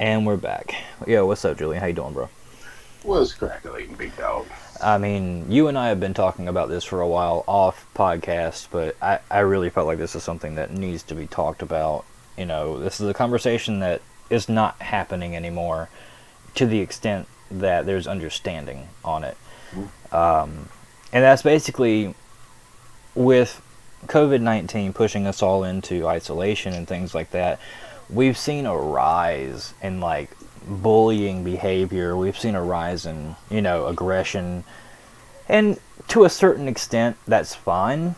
And we're back. Yo, what's up, Julian? How you doing, bro? Was crackling, big dog. I mean, you and I have been talking about this for a while off podcast, but I really felt like this is something that needs to be talked about. This is a conversation that is not happening anymore to the extent that there's understanding on it. And that's basically with COVID-19 pushing us all into isolation and things like that. We've seen a rise in like bullying behavior. We've seen a rise in, aggression. And to a certain extent, that's fine,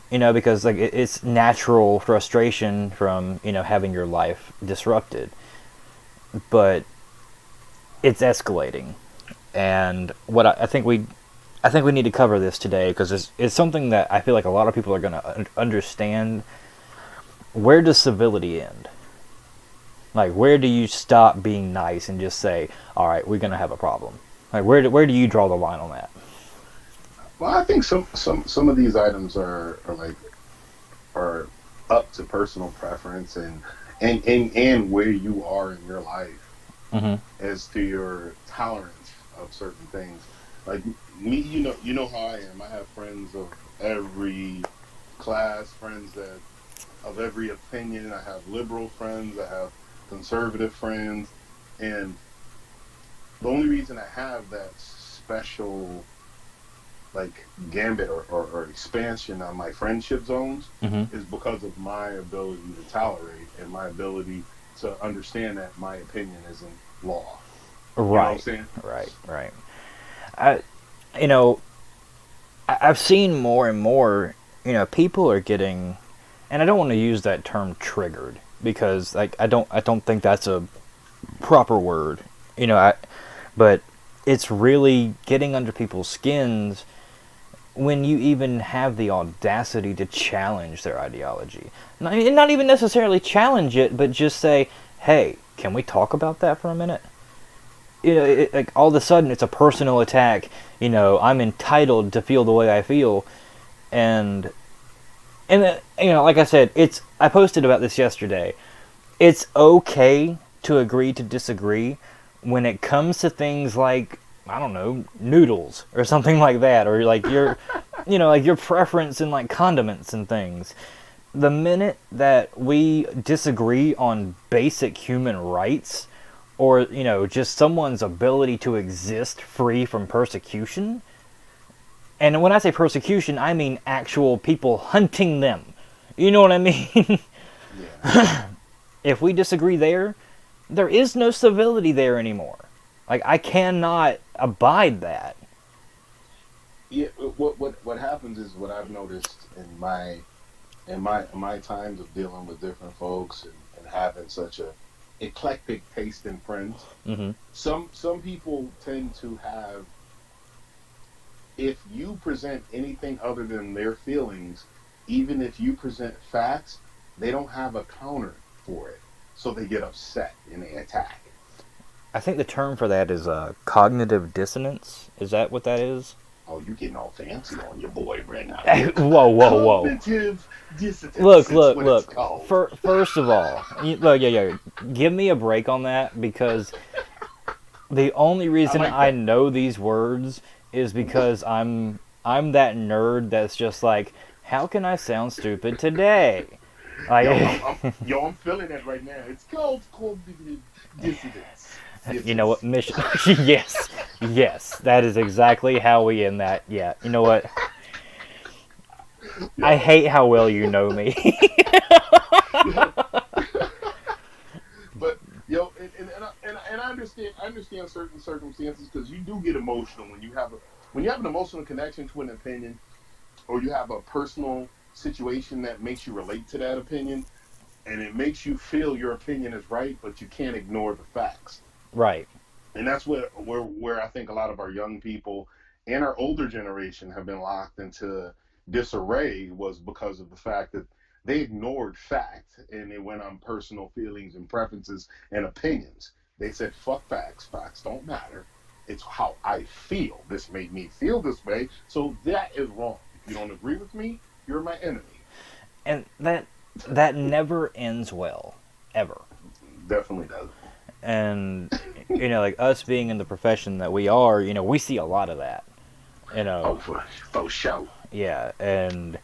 because like it's natural frustration from, having your life disrupted. But it's escalating. And I think we need to cover this today because it's something that I feel like a lot of people are going to understand. Where does civility end? Like, where do you stop being nice and just say, all right, we're going to have a problem? Like, where do you draw the line on that? Well, I think some of these items are up to personal preference and where you are in your life Mm-hmm. as to your tolerance of certain things. Like me, you know how I am. I have friends of every class, friends that of every opinion. I have liberal friends. I have conservative friends, and the only reason I have that special like gambit or expansion on my friendship zones Mm-hmm. is because of my ability to tolerate and my ability to understand that my opinion isn't law. You know what I'm Right, saying? right. I, you know, I've seen more and more, people are getting, and I don't want to use that term triggered because like I don't think that's a proper word, but it's really getting under people's skins when you even have the audacity to challenge their ideology. Not even necessarily challenge it, but just say, hey, can we talk about that for a minute? Like all of a sudden it's a personal attack. I'm entitled to feel the way I feel, and like I said, I posted about this yesterday. It's okay to agree to disagree when it comes to things like, I don't know, noodles or something like that, or like your like your preference in like condiments and things. The minute that we disagree on basic human rights or, just someone's ability to exist free from persecution, and when I say persecution, I mean actual people hunting them. You know what I mean? Yeah. If we disagree there, there is no civility there anymore. Like, I cannot abide that. Yeah. What happens is what I've noticed in my times of dealing with different folks and having such a eclectic taste in friends. Mm-hmm. Some people tend to have, if you present anything other than their feelings, even if you present facts, they don't have a counter for it. So they get upset and they attack. I think the term for that is cognitive dissonance. Is that what that is? Oh, you getting all fancy on your boy right now. Whoa. Cognitive dissonance, Look, it's look, what it's look. called. First of all, look, yeah. Give me a break on that because the only I reason like I that. know these words is because I'm that nerd that's just like, how can I sound stupid today? Yo, Like, I'm feeling that right now. It's called cognitive dissonance. you know what? Dissonance. Mission. Yes, that is exactly how we end that. Yeah, you know what? I Yo, hate how well you know me. yo. But yo, and I understand certain circumstances because you do get emotional when you have an emotional connection to an opinion, or you have a personal situation that makes you relate to that opinion, and it makes you feel your opinion is right, but you can't ignore the facts. Right. And that's where I think a lot of our young people and our older generation have been locked into disarray was because of the fact that they ignored fact and they went on personal feelings and preferences and opinions. They said, fuck facts. Facts don't matter. It's how I feel. This made me feel this way. So that is wrong. If you don't agree with me, you're my enemy. And that never ends well, ever. Definitely doesn't. And like us being in the profession that we are, we see a lot of that. You know, Oh, for sure. yeah, and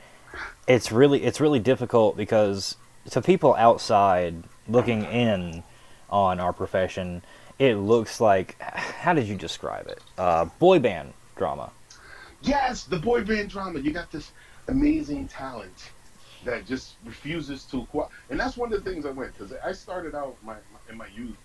it's really difficult because to people outside looking in on our profession, it looks like, how did you describe it? Boy band drama. Yes, the boy band drama. You got this amazing talent that just refuses to and that's one of the things I went because I started out in my youth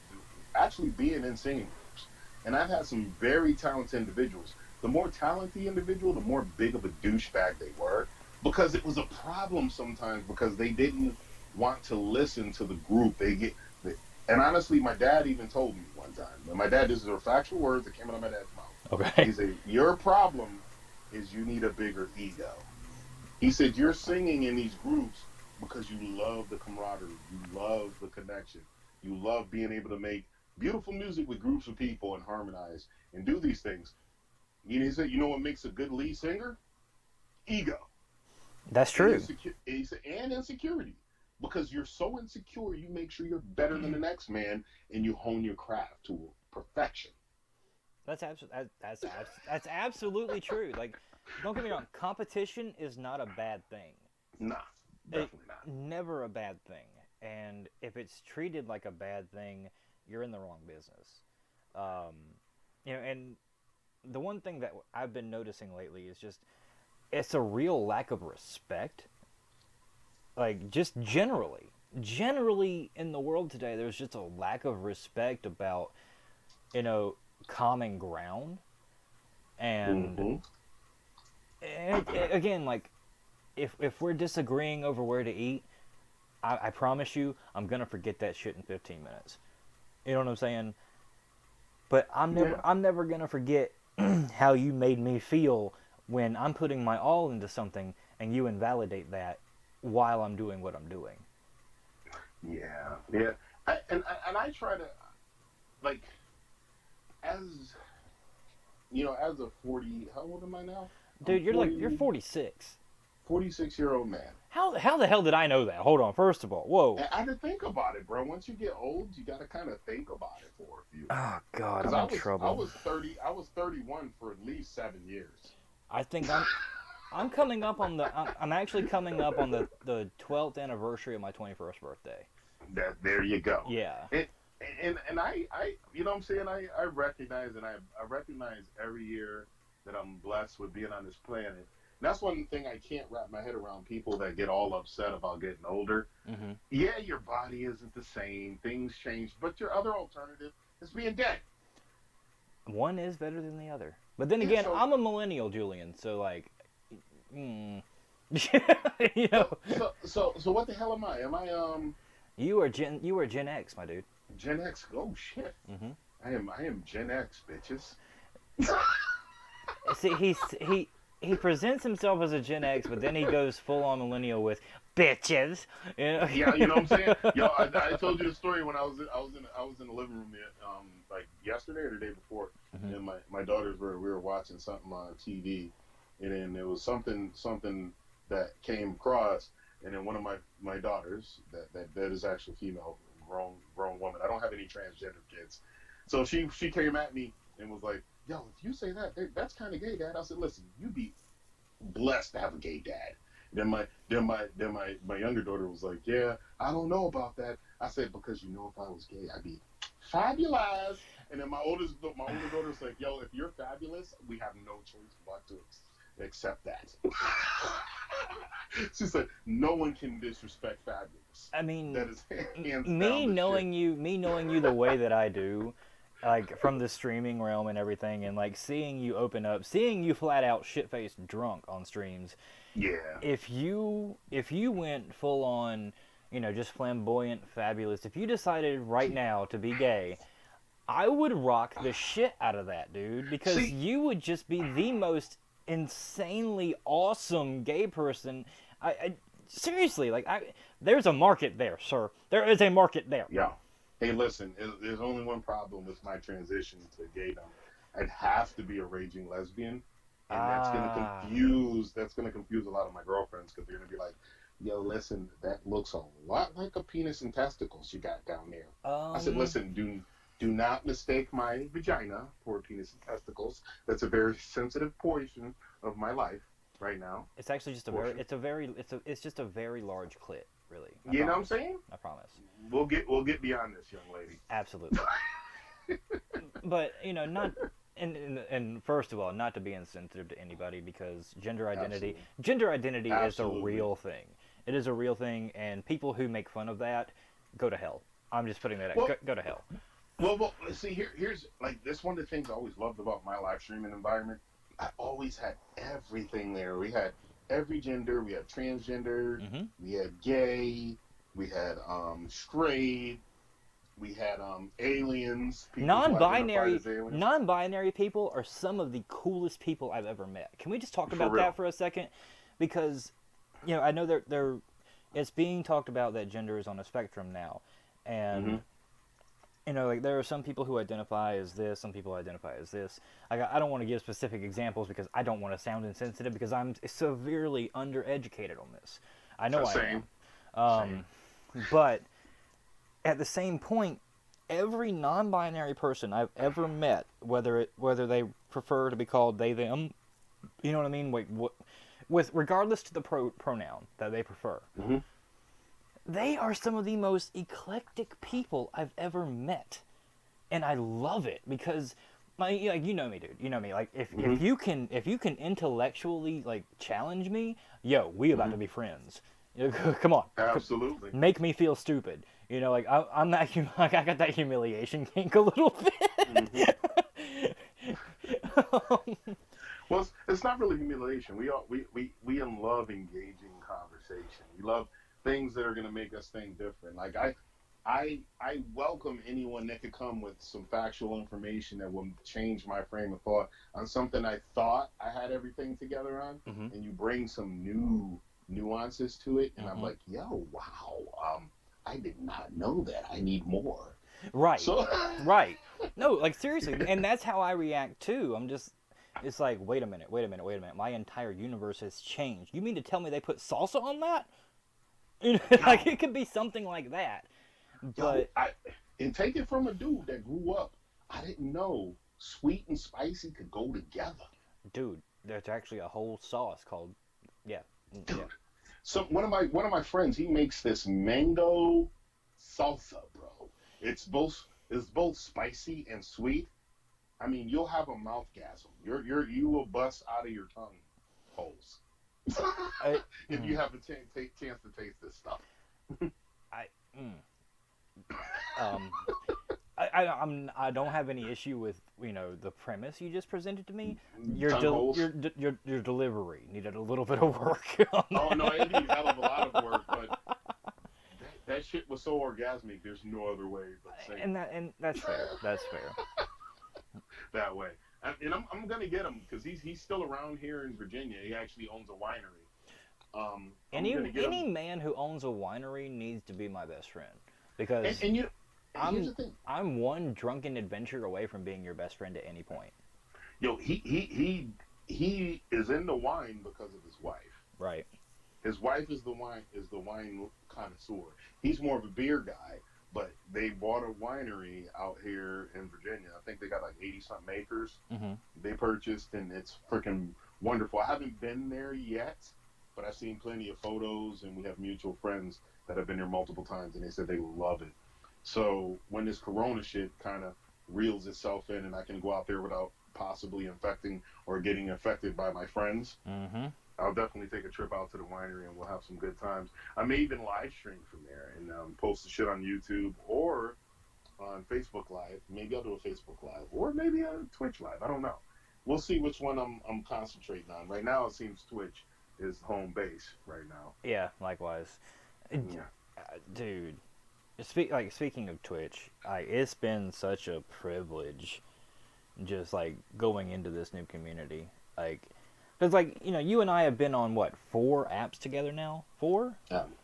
actually being in singing groups, and I've had some very talented individuals. The more talented individual, the more big of a douchebag they were, because it was a problem sometimes because they didn't want to listen to the group. And honestly, my dad even told me one time, and my dad, this is a factual words that came out of my dad's mouth. Okay. He said, "Your problem is you need a bigger ego." He said, "You're singing in these groups because you love the camaraderie, you love the connection, you love being able to make beautiful music with groups of people and harmonize and do these things." He said, "You know what makes a good lead singer? Ego That's and true. insecurity. Because you're so insecure, you make sure you're better than the next man, and you hone your craft to perfection." That's absolutely true. Like, don't get me wrong, competition is not a bad thing. Nah, It definitely not. never a bad thing. And if it's treated like a bad thing, you're in the wrong business. Um, and the one thing that I've been noticing lately is just it's a real lack of respect. Like, just generally in the world today, there's just a lack of respect about you know common ground. And Mm-hmm. again, like, if we're disagreeing over where to eat, I promise you, I'm gonna forget that shit in 15 minutes. You know what I'm saying? But Yeah. I'm never gonna forget how you made me feel when I'm putting my all into something and you invalidate that while I'm doing what I'm doing. Yeah. Yeah. And I try to, like, as as a 40, how old am I now? I'm Dude, you're 40, 46. 46-year-old man. How the hell did I know that? Hold on. First of all, whoa. And I had to think about it, bro. Once you get old, you got to kind of think about it for a few. Oh God, Because I'm I in was I trouble. was 30, I was 31 for at least 7 years. I think I'm coming up on I'm actually coming up on the 12th anniversary of my 21st birthday. That there you go. Yeah. And and I you know what I'm saying, I recognize, and I recognize every year that I'm blessed with being on this planet. And that's one thing I can't wrap my head around, people that get all upset about getting older. Hmm. Yeah, your body isn't the same, things change, but your other alternative is being dead. One is better than the other. But then Yeah, again, so I'm a millennial, Julian, so like, mm, you so know, so so so what the hell am I? Am I you are Gen X, my dude. Gen X? Oh shit. Hmm. I am Gen X, bitches. See, he presents himself as a Gen X, but then he goes full on millennial with bitches. Yeah, you know what I'm saying? Yo, I told you the story when I was in the living room there, like yesterday or the day before, Hmm. and my daughters we were watching something on TV, and then there was something that came across, and then one of my daughters, that is actually female, grown woman. I don't have any transgender kids, so she came at me and was like, "Yo, if you say that, that's kind of gay, Dad." I said, "Listen, you be blessed to have a gay dad." Then my younger daughter was like, "Yeah, I don't know about that." I said, "Because if I was gay, I'd be fabulous." And then my older daughter was like, "Yo, if you're fabulous, we have no choice but to accept that." She said, "No one can disrespect fabulous. I mean, That is hands down the shit." me knowing you the way that I do, like from the streaming realm and everything, and like seeing you open up, seeing you flat out shit faced drunk on streams. Yeah. If you went full on, just flamboyant, fabulous. If you decided right now to be gay, I would rock the shit out of that, dude, because See, you would just be the most insanely awesome gay person. I seriously, like, there's a market there, sir. There is a market there. yeah. Hey, listen, there's only one problem with my transition to gaydom. I'd have to be a raging lesbian, and Ah, that's gonna confuse a lot of my girlfriends because they're gonna be like, "Yo, listen, that looks a lot like a penis and testicles you got down there." I said, um, "Listen, do Do not mistake my vagina for penis and testicles. That's a very sensitive portion of my life right now. It's actually just a very, Portion. it's just a very large clit, really. I You know what I'm promise. saying? I promise. We'll get beyond this, young lady. Absolutely. But not. And first of all, not to be insensitive to anybody, because Absolutely. gender identity is a Absolutely. real thing. It is a real thing, and people who make fun of that, go to hell. I'm just putting that out. Well, Go to hell. well, see, here's like this one of the things I always loved about my live streaming environment. I always had everything there. We had every gender. We had transgender. Hmm. We had gay. We had straight. We had aliens. People who identified Non-binary, as aliens. non-binary people are some of the coolest people I've ever met. Can we just talk For about that real. for a second? Because I know they're it's being talked about that gender is on a spectrum now, Hmm. and like there are some people who identify as this, some people identify as this. I don't want to give specific examples because I don't want to sound insensitive, because I'm severely undereducated on this. I know I Same. am. Same. But at the same point, every non-binary person I've ever met, whether they prefer to be called they them, you know what I mean, with regardless to the pronoun that they prefer, Hmm. they are some of the most eclectic people I've ever met, and I love it because, like you know me, dude. You know me. Like Hmm. if you can intellectually like challenge me, yo, we about Hmm. to be friends. Come on, Absolutely. make me feel stupid. Like I'm that like I got that humiliation kink a little Hmm. bit. Well, it's not really humiliation. We love engaging conversation. We love things that are going to make us think different. Like I welcome anyone that could come with some factual information that will change my frame of thought on something I thought I had everything together on, Hmm. and you bring some new nuances to it, and I'm Hmm. like, yo, wow, I did not know that. I need more. Right, So, right. No, like seriously, and that's how I react too. It's like, wait a minute, wait a minute, wait a minute. My entire universe has changed. You mean to tell me they put salsa on that? Like yo, it could be something like that. yo, But and take it from a dude that grew up. I didn't know sweet and spicy could go together, dude, there's actually a whole sauce called, yeah, yeah. dude. So one of my friends, he makes this mango salsa, bro. It's both spicy and sweet. I mean, you'll have a mouthgasm. You will bust out of your tongue holes I, if you have a chance to taste this stuff. I, um, I don't have any issue with the premise you just presented to me. Tongue holes. Your delivery needed a little bit of work on Oh no, that. it needs a hell of a lot of work, but that shit was so orgasmic. There's no other way but saying And that's fair. That's fair. that way. And I'm gonna get him because he's still around here in Virginia. He actually owns a winery. I'm gonna get Any him. man who owns a winery needs to be my best friend, And, because and you, here's I'm the thing, I'm one drunken adventure away from being your best friend at any point. yo, he is into wine because of his wife. Right. His wife is the wine connoisseur. He's more of a beer guy, but they bought a winery out here in Virginia. I think they got like 80 something acres Hmm. they purchased, and it's freaking wonderful. I haven't been there yet, but I've seen plenty of photos, and we have mutual friends that have been there multiple times, and they said they love it. So when this Corona shit kind of reels itself in, and I can go out there without possibly infecting or getting infected by my friends, Hmm. I'll definitely take a trip out to the winery and we'll have some good times. I may even live stream from there and post the shit on YouTube or on Facebook Live. Maybe I'll do a Facebook Live or maybe a Twitch Live. I don't know. We'll see which one I'm concentrating on. Right now, it seems Twitch is home base right now. Yeah. Likewise. Yeah. Dude. Speaking of Twitch, it's been such a privilege just like going into this new community. Because you and I have been on what, 4 apps together now? 4?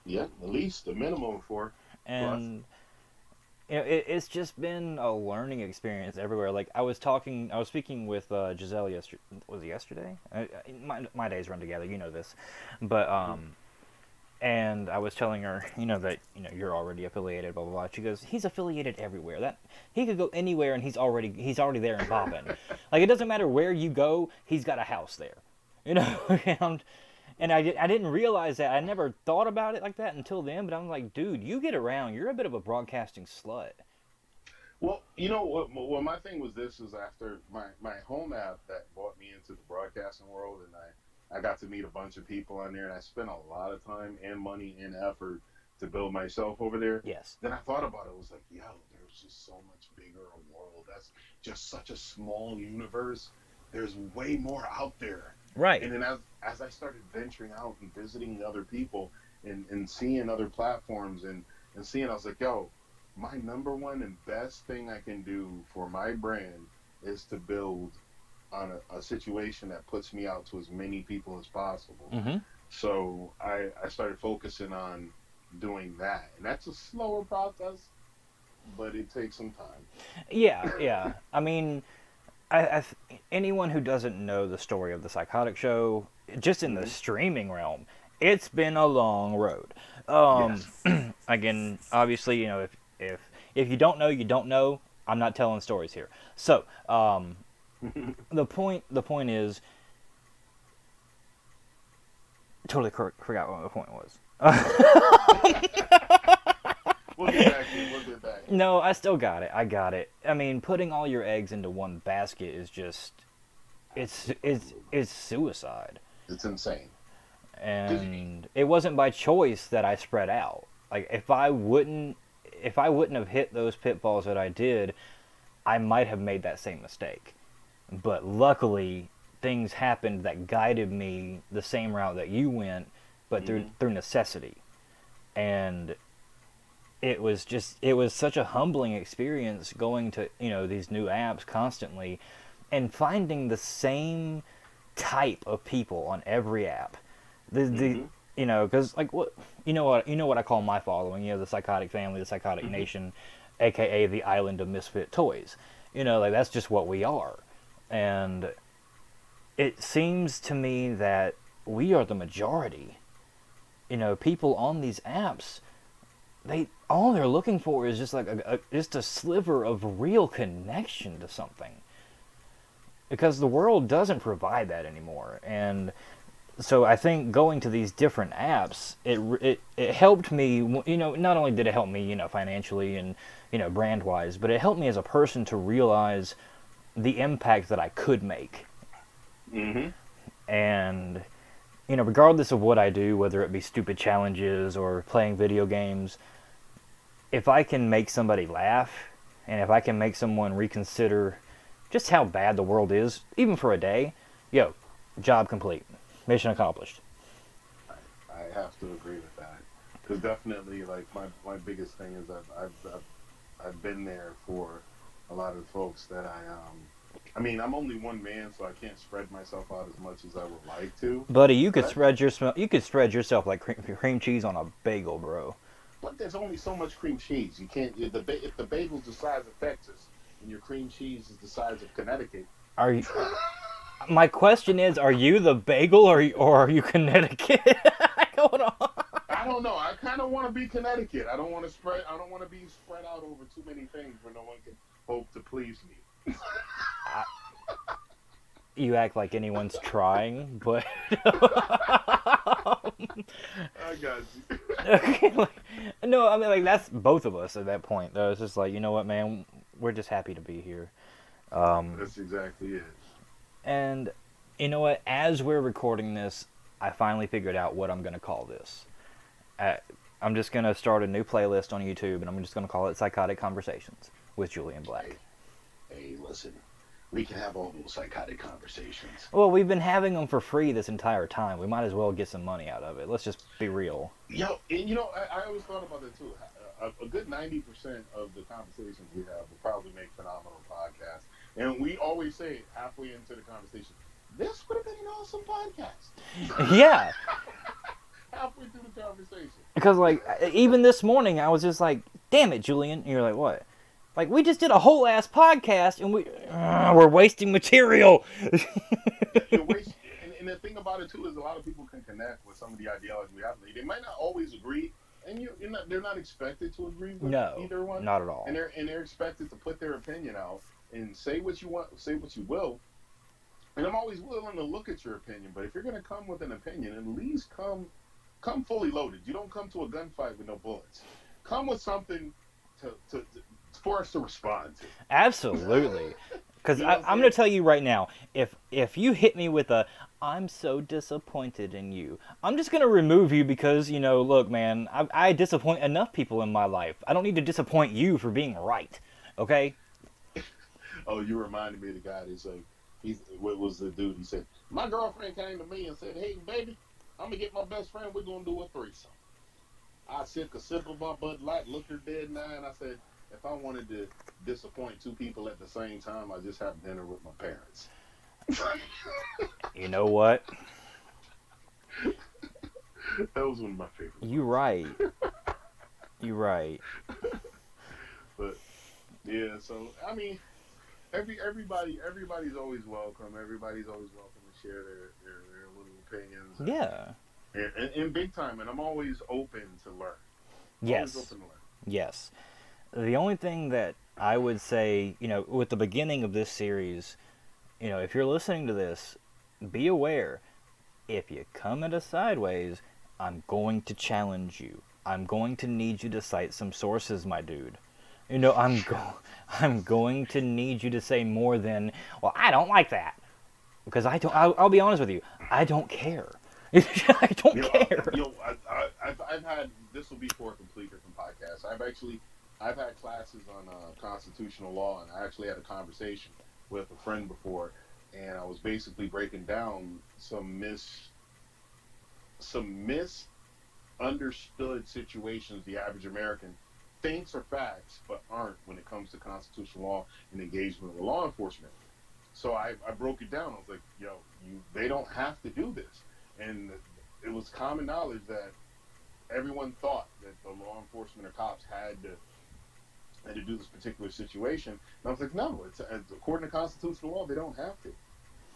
Yeah, at least the minimum for plus. And it's just been a learning experience everywhere. Like I was speaking with Giselle yesterday. Was it yesterday? My days run together, you know this, but Hmm. And I was telling her, that you're already affiliated, blah blah blah. She goes, he's affiliated everywhere. That he could go anywhere, and he's already there and bobbing. Like it doesn't matter where you go, he's got a house there. And I didn't realize that. I never thought about it like that until then. But I'm like, dude, you get around. You're a bit of a broadcasting slut. Well, you know what? Well, my thing was this is after my home app that brought me into the broadcasting world, and I got to meet a bunch of people on there, and I spent a lot of time and money and effort to build myself over there. Yes. Then I thought about it. I was like, yo, there's just so much bigger a world. That's just such a small universe. There's way more out there. Right. And then as I started venturing out and visiting other people and seeing other platforms and seeing, I was like, yo, my number one and best thing I can do for my brand is to build on a situation that puts me out to as many people as possible. Mm-hmm. So I started focusing on doing that. And that's a slower process, but it takes some time. Yeah. I mean, anyone who doesn't know the story of the Psychotic show, just in the streaming realm, it's been a long road. Yes. Again, obviously, if you don't know, you don't know. I'm not telling stories here. So, the point is, totally forgot what the point was. We'll get back. No, I still got it. I got it. I mean, putting all your eggs into one basket is just, it's suicide. It's insane. And it wasn't by choice that I spread out. Like if I wouldn't have hit those pitfalls that I did, I might have made that same mistake. But luckily, things happened that guided me the same route that you went, but through necessity. And it was such a humbling experience going to, these new apps constantly and finding the same type of people on every app. Because like what I call my following, the Psychotic family, the Psychotic Nation, aka the Island of Misfit Toys. Like that's just what we are. And it seems to me that we are the majority. People on these apps, all they're looking for is just like just a sliver of real connection to something. Because the world doesn't provide that anymore. And so I think going to these different apps, it helped me, not only did it help me, financially and, brand wise, but it helped me as a person to realize the impact that I could make. Mm-hmm. And, regardless of what I do, whether it be stupid challenges or playing video games, if I can make somebody laugh and if I can make someone reconsider just how bad the world is, even for a day, job complete. Mission accomplished. I have to agree with that, because definitely, like my biggest thing is I've been there for a lot of folks that I mean, I'm only one man, so I can't spread myself out as much as I would like to. Buddy, you could spread yourself like cream cheese on a bagel, bro. But there's only so much cream cheese. You can't. If the bagel's the size of Texas and your cream cheese is the size of Connecticut. Are you? My question is, are you the bagel or are you Connecticut? Hold on. I don't know. I kind of want to be Connecticut. I don't want to be spread out over too many things where no one can hope to please me. You act like anyone's trying, but I got you. No, I mean, like, that's both of us at that point, though. It's just like, you know what, man, we're just happy to be here. That's exactly it. And you know what? As we're recording this, I finally figured out what I'm going to call this. I'm just going to start a new playlist on YouTube, and I'm just going to call it Psychotic Conversations with Julian Blaq. Hey, listen. We can have all those psychotic conversations. Well, we've been having them for free this entire time. We might as well get some money out of it. Let's just be real. Yo, and I always thought about that too. A good 90% of the conversations we have will probably make phenomenal podcasts. And we always say halfway into the conversation, this would have been an awesome podcast. Yeah. Halfway through the conversation. Because, like, even this morning, I was just like, damn it, Julian. And you're like, what? Like, we just did a whole ass podcast, and we're wasting material. You're wasting, and and the thing about it too is a lot of people can connect with some of the ideology we have. They might not always agree, and you're not. They're not expected to agree with No, either one, not at all. and they're expected to put their opinion out and say what you want, say what you will. And I'm always willing to look at your opinion, but if you're going to come with an opinion, at least come fully loaded. You don't come to a gunfight with no bullets. Come with something to for us to respond to. Absolutely. Because You know what I'm I'm going saying? to tell you right now, if you hit me with a, I'm so disappointed in you, I'm just going to remove you because, look, man, I disappoint enough people in my life. I don't need to disappoint you for being right. Okay? Oh, you reminded me of the guy that said, what was the dude? He said, my girlfriend came to me and said, hey, baby, I'm going to get my best friend. We're going to do a threesome. I took a sip of my Bud Light, looked her dead in the eye, and I said, if I wanted to disappoint two people at the same time, I just have dinner with my parents. You know what? That was one of my favorite You ones. right. You right. But yeah, so I mean, everybody's always welcome. Everybody's always welcome to share their little opinions Yeah. and big time. And I'm always open to learn. Always Yes. open to learn. Yes. The only thing that I would say, with the beginning of this series, if you're listening to this, be aware. If you come at us sideways, I'm going to challenge you. I'm going to need you to cite some sources, my dude. I'm going to need you to say more than, well, I don't like that. Because I don't, I'll be honest with you, I don't care. I don't care. I've had this will be for a complete different podcast. I've had classes on constitutional law, and I actually had a conversation with a friend before, and I was basically breaking down some misunderstood situations the average American thinks are facts but aren't when it comes to constitutional law and engagement with law enforcement. So I broke it down. I was like, they don't have to do this. And it was common knowledge that everyone thought that the law enforcement or cops had to do this particular situation. And I was like, no, it's according to constitutional law, they don't have to.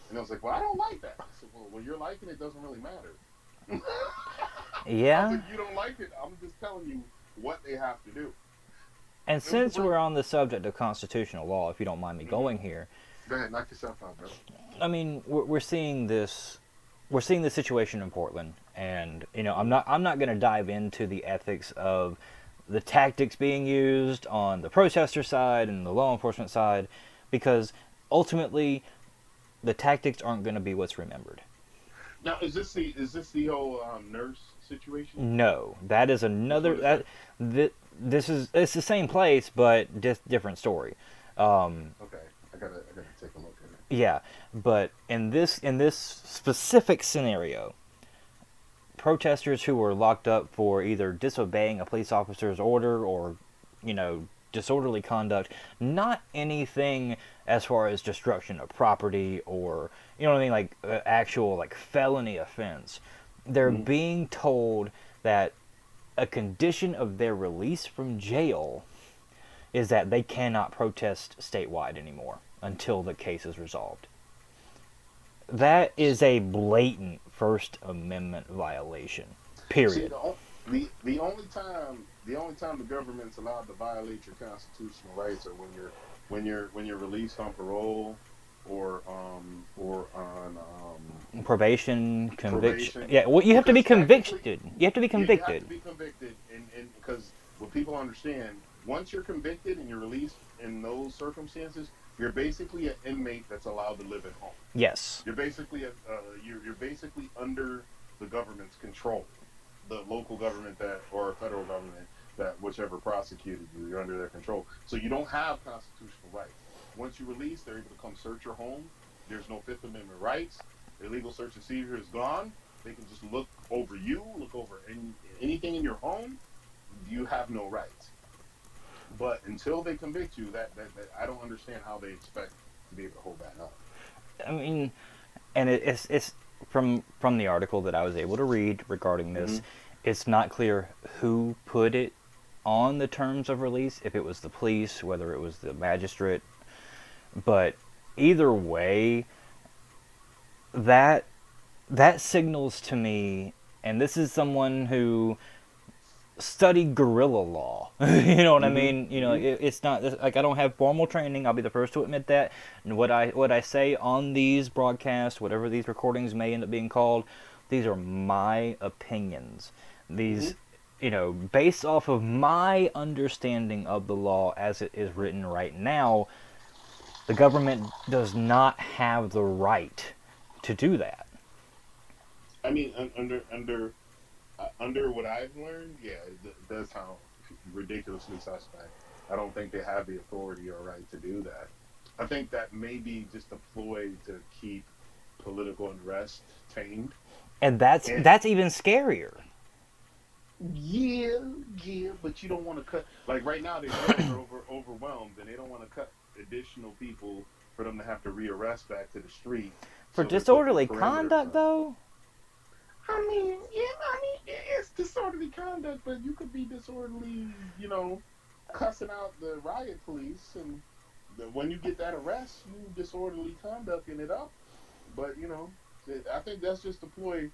And I was like, well, I don't like that. I said, well, when you're liking it, doesn't really matter. I was Yeah. like, you don't like it. I'm just telling you what they have to do. And It was since we're on the subject of constitutional law, if you don't mind me mm-hmm. going here, Go ahead, knock yourself out, bro. I mean, we're seeing this. We're seeing this situation in Portland, and Mm-hmm. I'm not going to dive into the ethics of the tactics being used on the protester side and the law enforcement side, because ultimately the tactics aren't going to be what's remembered. Now, is this the whole nurse situation? No, that is Which another one is that? this is it's the same place but different story. Okay, I gotta take a look at it. Yeah, but in this specific scenario, protesters who were locked up for either disobeying a police officer's order or, disorderly conduct, not anything as far as destruction of property or, what I mean, like actual like felony offense. They're Mm-hmm. being told that a condition of their release from jail is that they cannot protest statewide anymore until the case is resolved. That is a blatant First Amendment violation. See, Period. the only time the government's allowed to violate your constitutional rights are when you're released on parole or on Probation, conviction. probation, Yeah, well, you have to be because technically convicted. You have to be you have convicted. to be convicted, and because what people understand, once you're convicted and you're released in those circumstances, you're basically an inmate that's allowed to live at home. Yes. You're basically under the government's control, the local government that or federal government that whichever prosecuted you, you're under their control. So you don't have constitutional rights. Once you release, they're able to come search your home. There's no Fifth Amendment rights. Illegal search and seizure is gone. They can just look over you, look over anything in your home. You have no rights. But until they convict you, that I don't understand how they expect to be able to hold that up. I mean, and it's from the article that I was able to read regarding Mm-hmm. this. It's not clear who put it on the terms of release, if it was the police, whether it was the magistrate, but either way, that that signals to me, and this is someone who studied guerrilla law. You know what I Mm-hmm. mean? You know, Mm-hmm. it's not like I don't have formal training. I'll be the first to admit that. And what I say on these broadcasts, whatever these recordings may end up being called, these are my opinions. Mm-hmm. These, based off of my understanding of the law as it is written right now, the government does not have the right to do that. I mean, under what I've learned, yeah, it does sound ridiculously suspect. I don't think they have the authority or right to do that. I think that may be just a ploy to keep political unrest tamed. And that's And that's even scarier. yeah, yeah, but you don't want to cut. Like right now, their jails are overwhelmed, and they don't want to cut additional people for them to have to rearrest back to the street. For So they're putting disorderly parameters conduct, on it. though, It's disorderly conduct, but you could be disorderly, cussing out the riot police, and when you get that arrest, you disorderly conducting it up. But I think that's just a ploy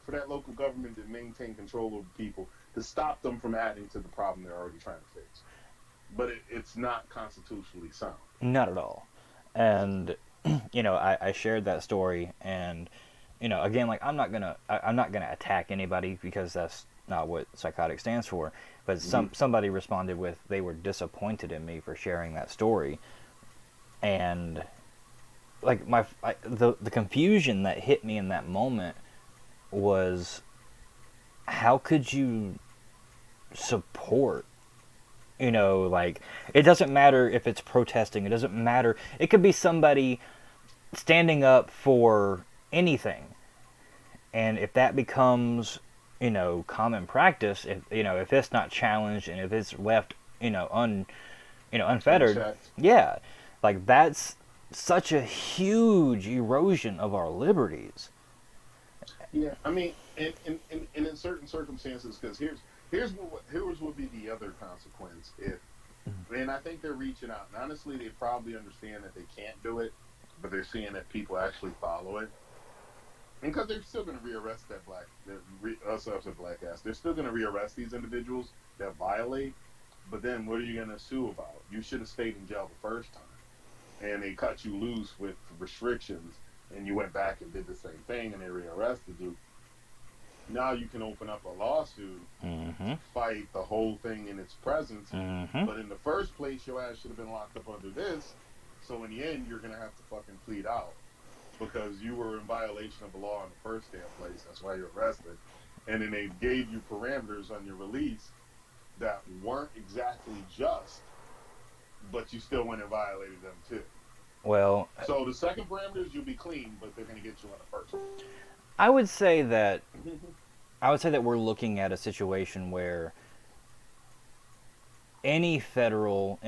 for that local government to maintain control over people to stop them from adding to the problem they're already trying to fix. But it's not constitutionally sound. not at all. And I shared that story, and again, like I'm not gonna attack anybody because that's not what Psychotic stands for. But Mm-hmm. somebody responded with they were disappointed in me for sharing that story, and like the confusion that hit me in that moment was how could you support, like, it doesn't matter if it's protesting, it doesn't matter, it could be somebody standing up for anything, and if that becomes common practice, if it's not challenged and if it's left unfettered, Unchecked. yeah, like that's such a huge erosion of our liberties. Yeah, I mean, and in certain circumstances, because here's what would be the other consequence if, and I think they're reaching out. And honestly, they probably understand that they can't do it, but they're seeing that people actually follow it, and because they're still going to rearrest us as a black ass, they're still going to rearrest these individuals that violate. But then, what are you going to sue about? You should have stayed in jail the first time, and they cut you loose with restrictions, and you went back and did the same thing, and they rearrested you. Now you can open up a lawsuit Mm-hmm. to fight the whole thing in its presence. Mm-hmm. But in the first place, your ass should have been locked up under this. So in the end, you're gonna have to fucking plead out because you were in violation of the law in the first damn place. That's why you're arrested. And then they gave you parameters on your release that weren't exactly just, but you still went and violated them too. Well, So the second parameters, you'll be clean, but they're gonna get you on the first. I would say that we're looking at a situation where any federal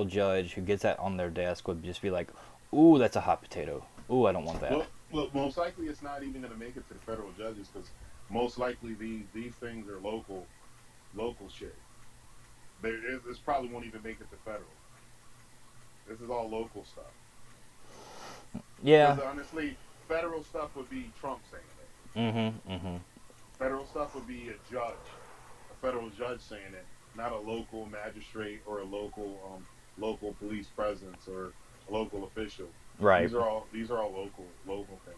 judge who gets that on their desk would just be like, "Ooh, that's a hot potato. Ooh, I don't want that." Well, most likely it's not even going to make it to the federal judges because most likely these things are local shit. This probably won't even make it to federal. This is all local stuff. Yeah. Because honestly, federal stuff would be Trump saying it. Mm-hmm. Mm-hmm. Federal stuff would be a federal judge saying it, not a local magistrate or a local police presence or a local official. Right. These are all local things.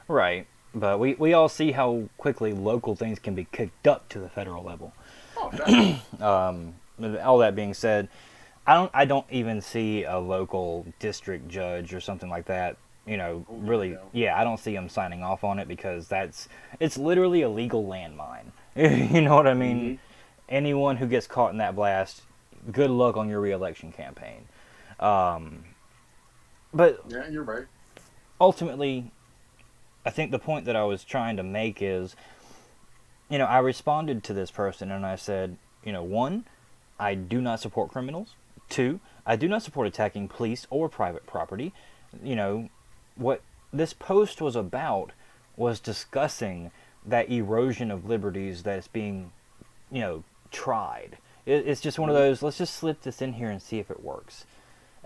Right. But we all see how quickly local things can be kicked up to the federal level. Oh, definitely. All that being said, I don't even see a local district judge or something like that. Really, No. yeah, I don't see them signing off on it because it's literally a legal landmine. You know what I mean? Mm-hmm. Anyone who gets caught in that blast, good luck on your reelection campaign. But Yeah, you're right. ultimately, I think the point that I was trying to make is, I responded to this person and I said, one, I do not support criminals. Two, I do not support attacking police or private property. What this post was about was discussing that erosion of liberties that's being, tried. It's just one of those, let's just slip this in here and see if it works.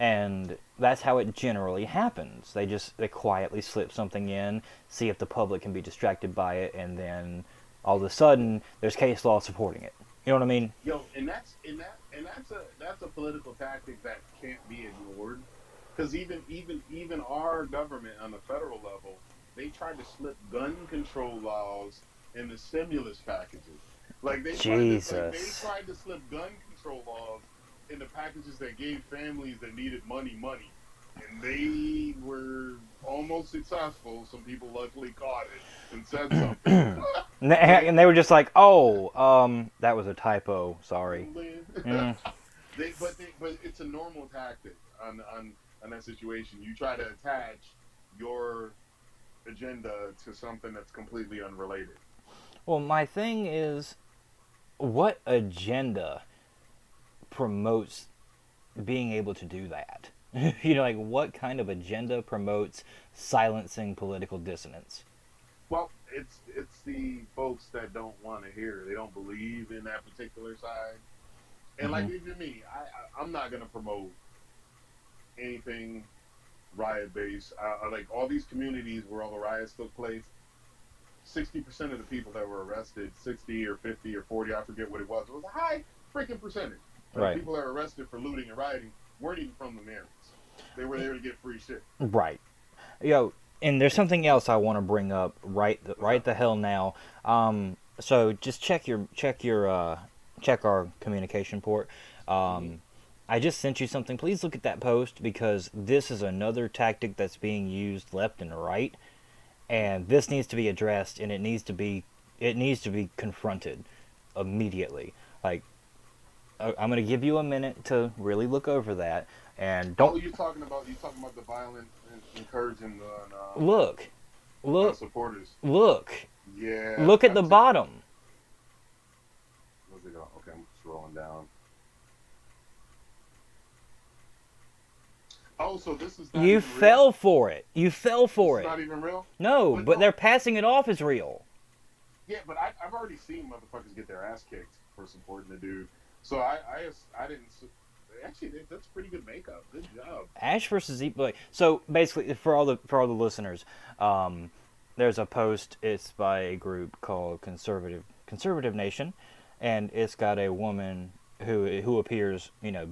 And that's how it generally happens. They quietly slip something in, see if the public can be distracted by it, and then all of a sudden there's case law supporting it. You know what I mean? Yo, and that's a political tactic that can't be ignored. Because even our government on the federal level, they tried to slip gun control laws in the stimulus packages. They Jesus. tried to slip gun control laws in the packages that gave families that needed money, and they were almost successful. Some people luckily caught it and said something. But And they were just like, "Oh, that was a typo. Sorry." Mm, but it's a normal tactic on that situation. You try to attach your agenda to something that's completely unrelated. well, my thing is, what agenda promotes being able to do that? Like what kind of agenda promotes silencing political dissonance? Well, it's the folks that don't want to hear. They don't believe in that particular side. And like Hmm. even me, I'm not gonna promote anything riot based. Like all these communities where all the riots took place. 60% of the people that were arrested, 60 or 50 or 40, I forget what it was. It was a high freaking percentage. Like Right. people that were arrested for looting and rioting weren't even from the areas. They were there to get free shit. Right. Yo, and there's something else I want to bring up What's right up? the hell now. So just check our communication port. Mm-hmm. I just sent you something. Please look at that post because this is another tactic that's being used left and right, and this needs to be addressed, and it needs to be confronted immediately. Like I'm gonna give you a minute to really look over that, and Oh, don't you talking about the violent encouraging look, gun look, supporters. look, Yeah, look at the bottom. where's it going? Okay, I'm scrolling down. Oh, so this is not You even real? fell for it. You fell This for is it. not even real? No, But but no, they're passing it off as real. yeah, but I've already seen motherfuckers get their ass kicked for supporting the dude. So I didn't. Actually, that's pretty good makeup. Good job. Ash versus Eat. So basically, for all the listeners, there's a post. It's by a group called Conservative Nation, and it's got a woman who appears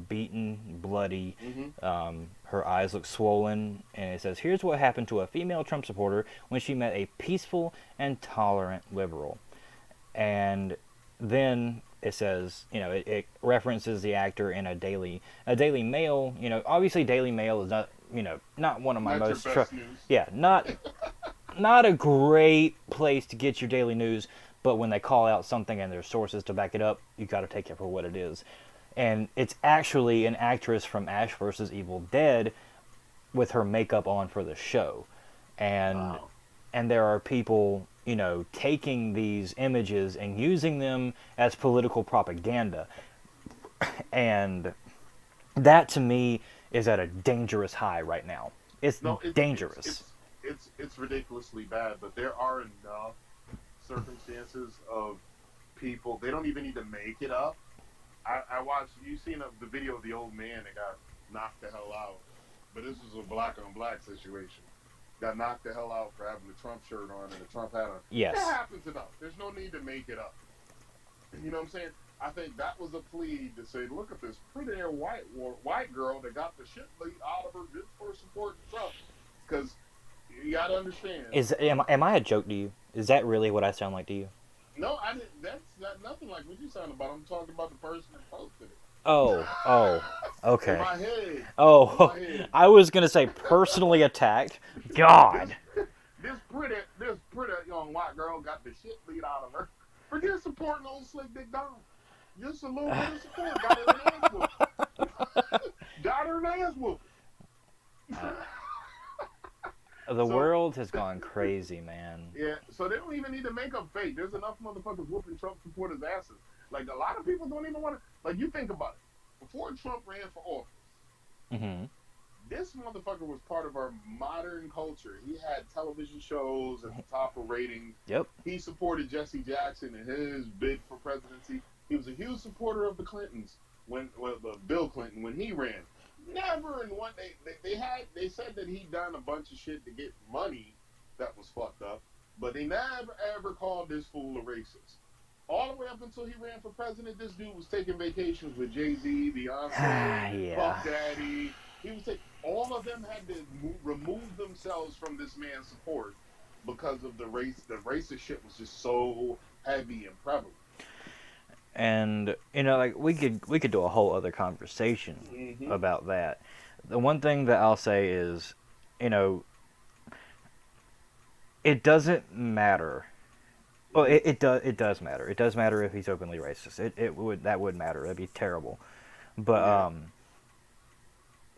beaten, bloody. Mm-hmm. Her eyes look swollen, and it says, "Here's what happened to a female Trump supporter when she met a peaceful and tolerant liberal." And then it says, it references the actor in a Daily Mail. Obviously Daily Mail is not one of my Not your most best news. yeah, not a great place to get your daily news, but when they call out something and there's sources to back it up, you got to take it for what it is. And it's actually an actress from Ash versus Evil Dead with her makeup on for the show. And Wow. there are people, taking these images and using them as political propaganda. And that to me is at a dangerous high right now. It's No, dangerous. it's ridiculously bad. But there are enough circumstances of people. They don't even need to make it up. I watched. You seen the video of the old man that got knocked the hell out, but this was a black on black situation. Got knocked the hell out for having the Trump shirt on and the Trump hat on. That Yes. happens enough. There's no need to make it up. You know what I'm saying? I think that was a plea to say, look at this pretty white girl that got the shit beat out of her just for supporting Trump. Because you got to understand. Am I a joke to you? Is that really what I sound like to you? No, I didn't. That's not nothing like what you sound about. I'm talking about the person that posted it. Oh, In okay. my head, in Oh, my head, I was gonna say personally attacked. this God. this pretty young white girl got the shit beat out of her for just supporting old slick Dick Don. Just a little bit of support. Got her ass whooped. Got her ass whooped. The So world has gone crazy, man. yeah, so they don't even need to make up fake. There's enough motherfuckers whooping Trump supporters' asses. Like a lot of people don't even want to. Like you think about it. Before Trump ran for office, Hmm. this motherfucker was part of our modern culture. He had television shows at the top of ratings. Yep. He supported Jesse Jackson in his bid for presidency. He was a huge supporter of the Clintons Bill Clinton when he ran. Never in one they said that he done a bunch of shit to get money that was fucked up, but they never ever called this fool a racist. All the way up until he ran for president, this dude was taking vacations with Jay-Z, Beyonce, Puff Yeah. Daddy. He was taking all of them had to remove themselves from this man's support because of the race. The racist shit was just so heavy and prevalent. And like we could do a whole other conversation Mm-hmm. about that. The one thing that I'll say is, you know, it doesn't matter. Well, Mm-hmm. it does matter. It does matter if he's openly racist. That would matter. That'd be terrible. But Yeah.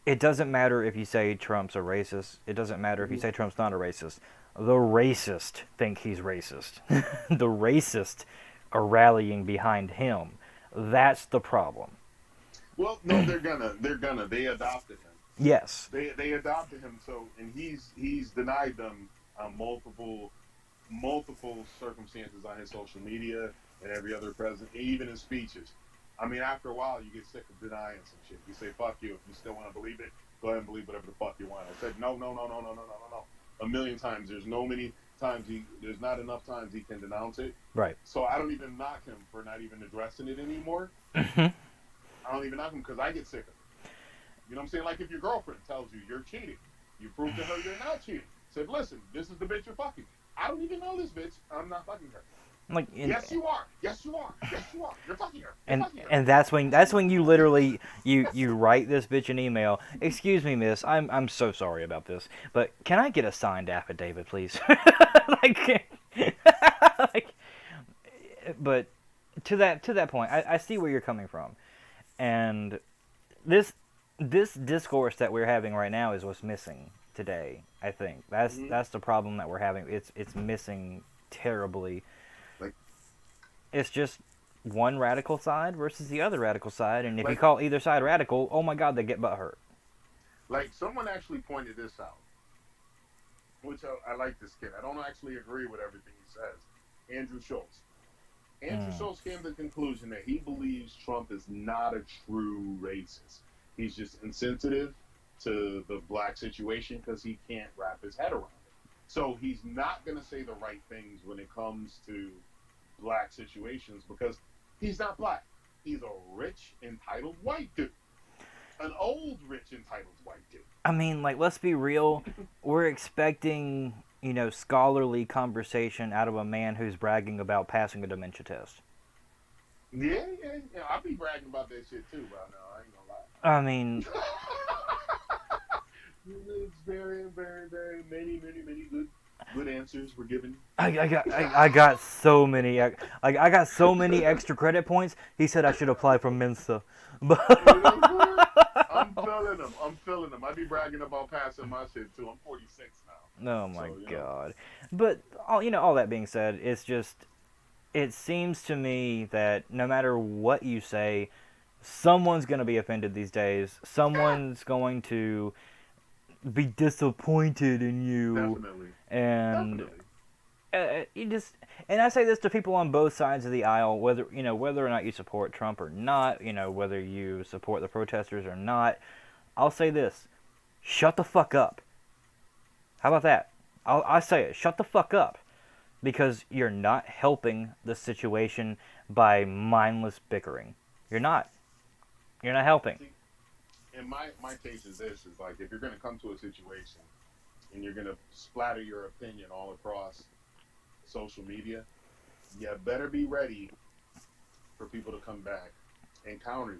it doesn't matter if you say Trump's a racist. It doesn't matter if you Mm-hmm. say Trump's not a racist. The racist think he's racist. The racist are rallying behind him. That's the problem. Well, no, they're gonna. They adopted him. Yes. They adopted him. So, and he's denied them multiple circumstances on his social media and every other president, even in speeches. I mean, after a while, you get sick of denying some shit. You say, "Fuck you." If you still want to believe it, go ahead and believe whatever the fuck you want. I said, no, no, no, no, no, no, no, no, no. A million times. There's not enough times he can denounce it. Right. So I don't even knock him for not even addressing it anymore. I don't even knock him because I get sick of it. You know what I'm saying? Like if your girlfriend tells you you're cheating, you prove to her you're not cheating. Said, listen, this is the bitch you're fucking. I don't even know this bitch. I'm not fucking her. Like, Yes, you are. Yes, you are. Yes, you are. You're fucking her. You're and fucking her. and that's when you literally you write this bitch an email. Excuse me, miss. I'm so sorry about this, but can I get a signed affidavit, please? like, like, but to that point, I see where you're coming from, and this this discourse that we're having right now is what's missing today. I think Mm-hmm. that's the problem that we're having. It's missing terribly. Like, It's just one radical side versus the other radical side, and if you like, call either side radical, oh my god, they get butt hurt. like someone actually pointed this out, which I like this kid. I don't actually agree with everything he says. Andrew Schultz. Andrew Mm. Schultz came to the conclusion that he believes Trump is not a true racist. He's just insensitive to the black situation because he can't wrap his head around it. So he's not going to say the right things when it comes to black situations because he's not black. He's a rich, entitled white dude. An old, rich, entitled white dude. I mean, like, let's be real. We're expecting, scholarly conversation out of a man who's bragging about passing a dementia test. Yeah, yeah, yeah. I'll be bragging about that shit too, bro. No, I ain't gonna I mean, lie. It's very, very, very many good answers were given. I got so many, I got so many extra credit points. He said I should apply for Mensa, but You know what I'm saying? I'm feeling them. I'm feeling them. I be bragging about passing my shit too. I'm 46 now, oh my so you know. god. But all that being said, it's just it seems to me that no matter what you say, someone's going to be offended these days. Someone's going to be disappointed in you, Definitely, and definitely. you just. And I say this to people on both sides of the aisle, whether or not you support Trump or not, whether you support the protesters or not. I'll say this: shut the fuck up. How about that? I say it: shut the fuck up, because you're not helping the situation by mindless bickering. You're not. You're not helping. See, and my case is this: is like if you're gonna come to a situation and you're gonna splatter your opinion all across social media, you better be ready for people to come back and counter you.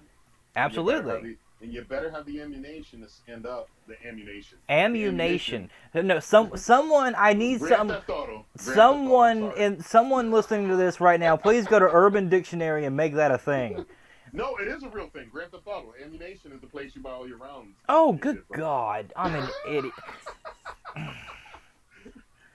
And you better have Absolutely. you better have the ammunition to stand up. The ammunition. The ammunition. Ammunition. No, someone. I need Grand Theft Auto. Grand Theft Auto. I'm someone sorry. in someone listening to this right now. Please go to Urban Dictionary and make that a thing. No, it is a real thing. Grand Theft Auto. Ammunition is the place you buy all your rounds Oh, and good shit from. God! I'm an idiot.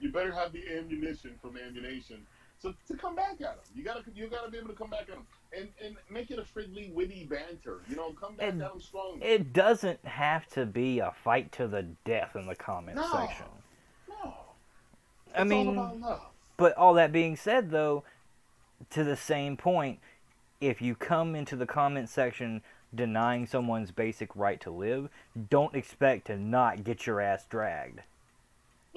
You better have the ammunition from ammunition to come back at them. You gotta be able to come back at them and make it a friendly, witty banter. Come back It, at them strong. it doesn't have to be a fight to the death in the comment No, section. no, I it's all mean, about love. but all that being said, though, to the same point, if you come into the comment section denying someone's basic right to live, don't expect to not get your ass dragged.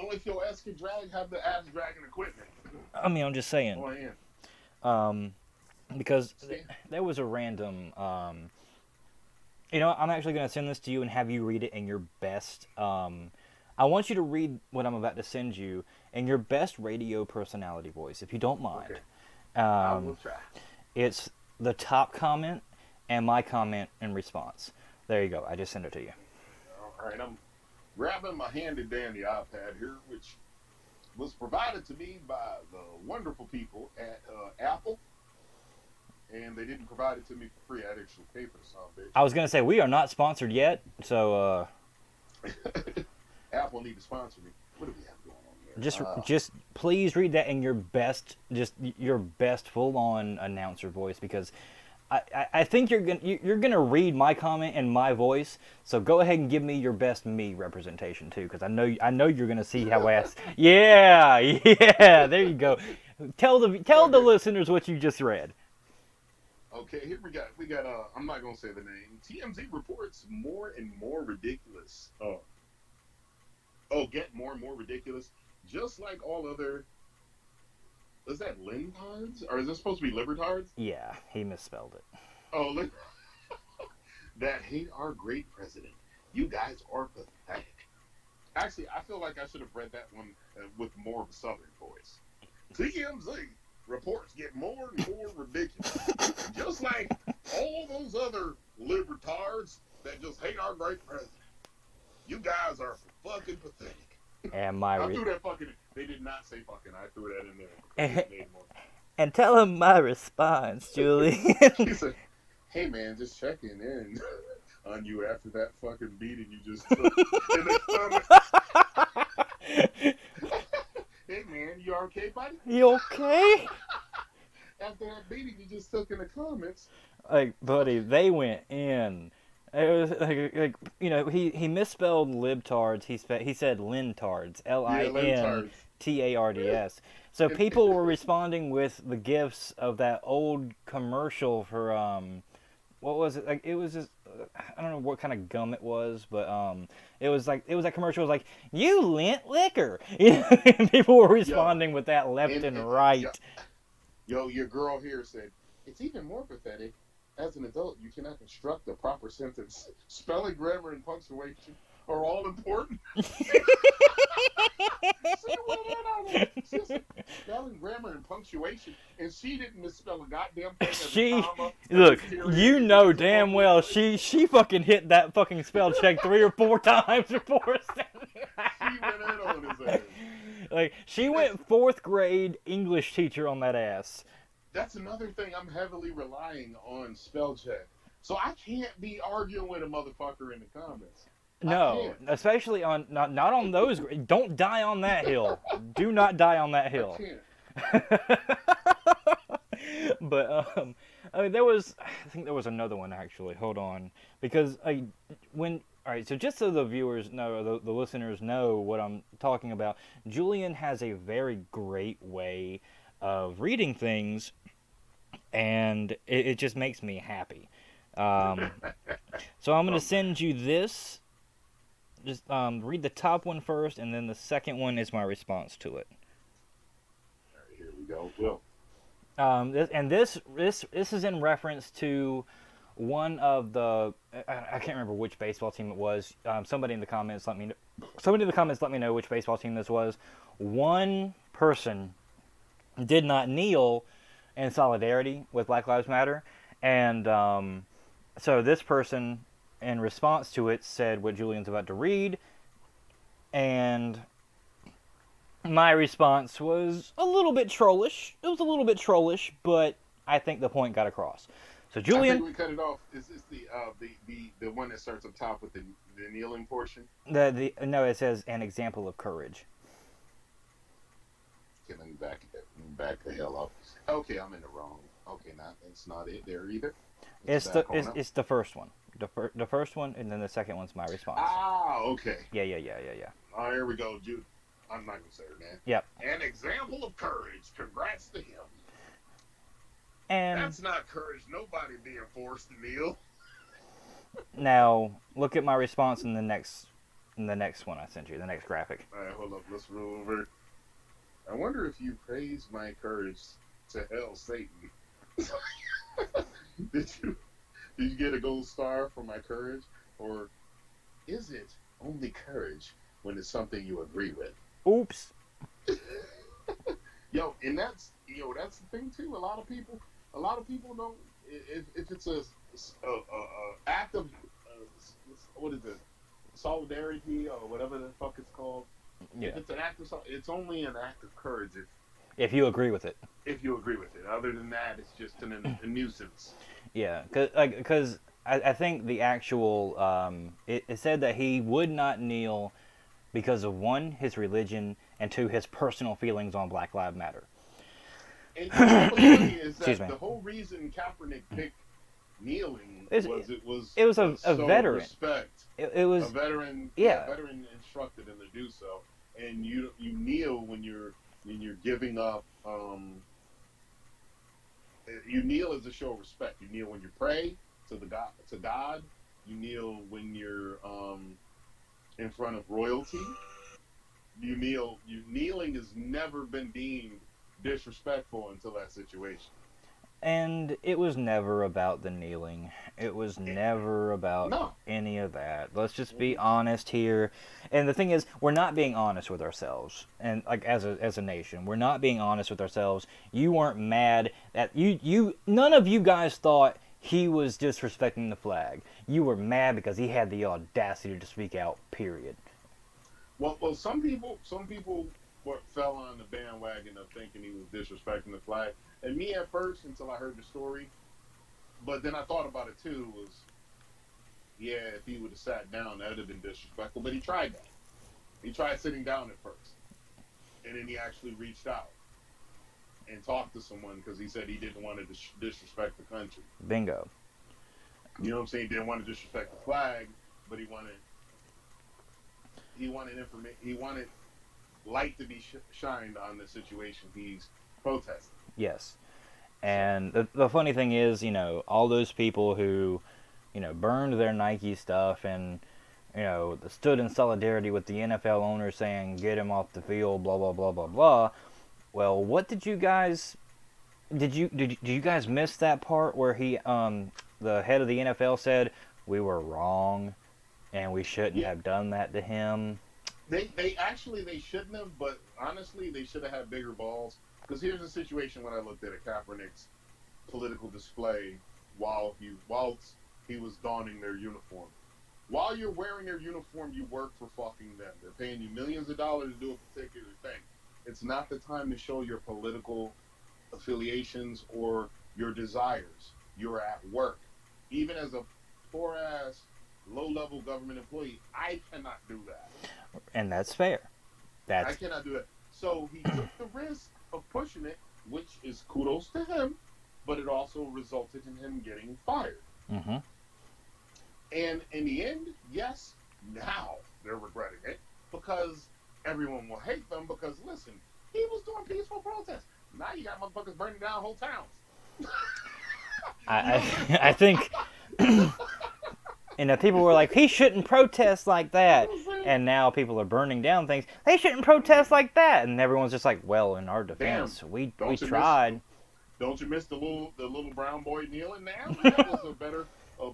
Only if your ass can drag, have the ass dragging equipment I mean, I'm just saying. on hand. Um, because Stand. there was a random. You know, I'm actually going to send this to you and have you read it in your best. I want you to read what I'm about to send you in your best radio personality voice, if you don't mind. Okay, I will Um, try. it's the top comment and my comment in response. There you go. I just sent it to you. All right, I'm grabbing my handy dandy iPad here, which was provided to me by the wonderful people at Apple, and they didn't provide it to me for free. I actually paid for the son of I was going to say, we are not sponsored yet, so a bitch. Apple need to sponsor me. What do we have going on here? just please read that in your best, just your best full-on announcer voice, because I think you're gonna read my comment in my voice. So go ahead and give me your best me representation too, because I know you're gonna see how ass. Yeah, yeah. There you go. Tell the Okay. listeners what you just read. Okay, here we got I'm not gonna say the name. TMZ reports more and more ridiculous. Get more and more ridiculous. Just like all other, is that lintards? Or is this supposed to be libertards? Yeah, he misspelled it. Oh, that hate our great president. You guys are pathetic. Actually, I feel like I should have read that one with more of a southern voice. TMZ reports get more and more ridiculous. Just like all those other libertards that just hate our great president. You guys are fucking pathetic. And my I re- threw that fucking. They did not say fucking. I threw that in there because and, it made more. and tell him my response, Julie. He said, "Hey man, just checking in on you after that fucking beating you just took in the comment." Hey man, you okay, buddy? You okay? After that beating you just took in the comments. Like, buddy, they went in. It was he misspelled libtards. He said lintards, Yeah, lintards. lintards. So And, people were responding with the gifs of that old commercial for what was it? Like, it was just I don't know what kind of gum it was, but it was that commercial. It was like, you lint liquor. And people were yo, responding with that left and right. yo, yo, your girl here said it's even more pathetic. As an adult, you cannot construct a proper sentence. Spelling, grammar, and punctuation are all important. She went in on it. She said spelling, grammar, and punctuation, and she didn't misspell a goddamn thing. Every She comma, every look, period, you every know damn well she fucking hit that fucking spell check 3 or 4 times before sending it. She went in on his ass. Like, she That's went fourth grade English teacher on that ass. that's another thing. I'm heavily relying on spell check, so I can't be arguing with a motherfucker in the comments. I No, can't. especially on not on those. Don't die on that hill. Do not die on that I hill. can't. But I mean, I think there was another one actually. Hold on, because when all right, so just so the viewers know, the listeners know what I'm talking about. Julian has a very great way of reading things, and it just makes me happy. Um, so I'm gonna Um, send you this. Just read the top one first, and then the second one is my response to it. all right, here we go. Well, This is in reference to one of the I can't remember which baseball team it was. Somebody in the comments let me know which baseball team this was. One person did not kneel in solidarity with Black Lives Matter, and so this person, in response to it, said what Julian's about to read, and my response was a little bit trollish. It was a little bit trollish, but I think the point got across. So I think Julian, we cut it off. Is this the one that starts up top with the kneeling portion? the no, it says an example of courage. Okay, let me back the hell up. Okay, I'm in the wrong. Okay, that's not it there either. Let's It's the back on up. it's the first one, the first one, and then the second one's my response. Ah, okay. Yeah. Oh, here we go, Jude. I'm not gonna say her name. Yep. An example of courage. Congrats to him. And That's not courage. Nobody being forced to kneel. Now look at my response in the next one I sent you, the next graphic. All right, hold up. Let's roll over. I wonder if you praised my courage to hell, Satan. did you did you get a gold star for my courage, or is it only courage when it's something you agree with? Oops. Yo, and that's the thing too. A lot of people don't. If it's a act of what is it, solidarity or whatever the fuck it's called. If Yeah. it's an act of, it's only an act of courage If you agree with it. if you agree with it. Other than that, it's just a nuisance. Yeah, because I think the actual it said that he would not kneel because of one, his religion, and two, his personal feelings on Black Lives Matter. And what was funny is Excuse that me. the whole reason Kaepernick picked kneeling It's, was it was it was a a show of veteran. respect. It A was veteran, yeah, yeah, veteran instructed him to do so, and you kneel when you're giving up. You kneel as a show of respect. You kneel when you pray to God. You kneel when you're in front of royalty. You kneel. You kneeling has never been deemed disrespectful until that situation. and it was never about the kneeling. It was Eh, never about no. any of that. Let's just be Mm-hmm. honest here. And the thing is, we're not being honest with ourselves. And like as a nation, we're not being honest with ourselves. You weren't mad at you none of you guys thought he was disrespecting the flag. You were mad because he had the audacity to speak out, period. Well, some people fell on the bandwagon of thinking he was disrespecting the flag, and me at first until I heard the story. But then I thought about it too. Was yeah, if he would have sat down, that would have been disrespectful. But he tried that. He tried sitting down at first, and then he actually reached out and talked to someone because he said he didn't want to disrespect the country. Bingo. You know what I'm saying? He didn't want to disrespect the flag, but he wanted light to be shined on the situation he's protesting. Yes. So And the funny thing is, all those people who, burned their Nike stuff and, stood in solidarity with the NFL owner saying, get him off the field, blah, blah, blah, blah, blah. Well, what did you guys, did you guys miss that part where the head of the NFL said, we were wrong and we shouldn't yeah, have done that to him? they actually they shouldn't have, but honestly they should have had bigger balls. Because here's the situation when I looked at Kaepernick's political display whilst he was donning their uniform. While you're wearing their uniform, you work for fucking them. They're paying you millions of dollars to do a particular thing. It's not the time to show your political affiliations or your desires. You're at work. Even as a poor ass, low level government employee, I cannot do that. And that's fair. I That's, cannot do that. So he took the risk of pushing it, which is kudos to him, but it also resulted in him getting fired. mm-hmm. And in the end, yes, now they're regretting it because everyone will hate them because listen, he was doing peaceful protests. Now you got motherfuckers burning down whole towns. you I, know what I, I think people were like, he shouldn't protest like that. I'm saying? And now people are burning down things. They shouldn't protest like that. And everyone's just like, well, in our Damn, defense, we don't you miss tried. don't you miss the little brown boy kneeling now? That was a better a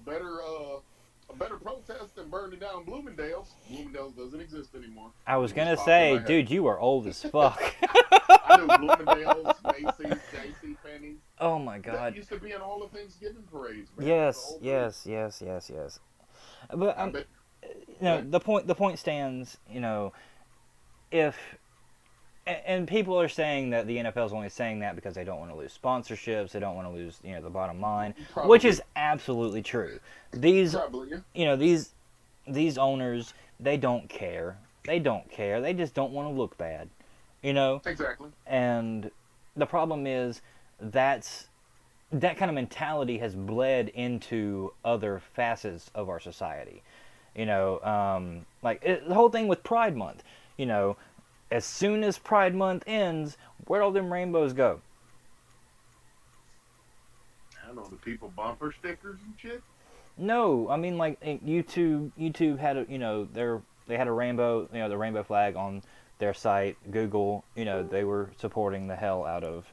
better protest than burning down Bloomingdale's. Bloomingdale's doesn't exist anymore. I was It just gonna popped in say, my head. dude, you are old as fuck. I knew Bloomingdale's, Macy's, J.C. Penney's. Oh my That god. used to be in all the Thanksgiving parades, man. That's the Yes, whole thing. yes, yes, yes, yes. But I bet. What? the point stands. If and people are saying that the NFL is only saying that because they don't want to lose sponsorships, they don't want to lose, the bottom line, which Probably. is absolutely true. These, Probably. Yeah. you know, these owners, they don't care. They don't care. They just don't want to look bad, you know. Exactly. And the problem is that's that kind of mentality has bled into other facets of our society. The whole thing with Pride Month. You know, as soon as Pride Month ends, where all them rainbows go? I don't know the people bumper stickers and shit. No, I mean like YouTube had a, they had a rainbow, the rainbow flag on their site. Google, they were supporting the hell out of,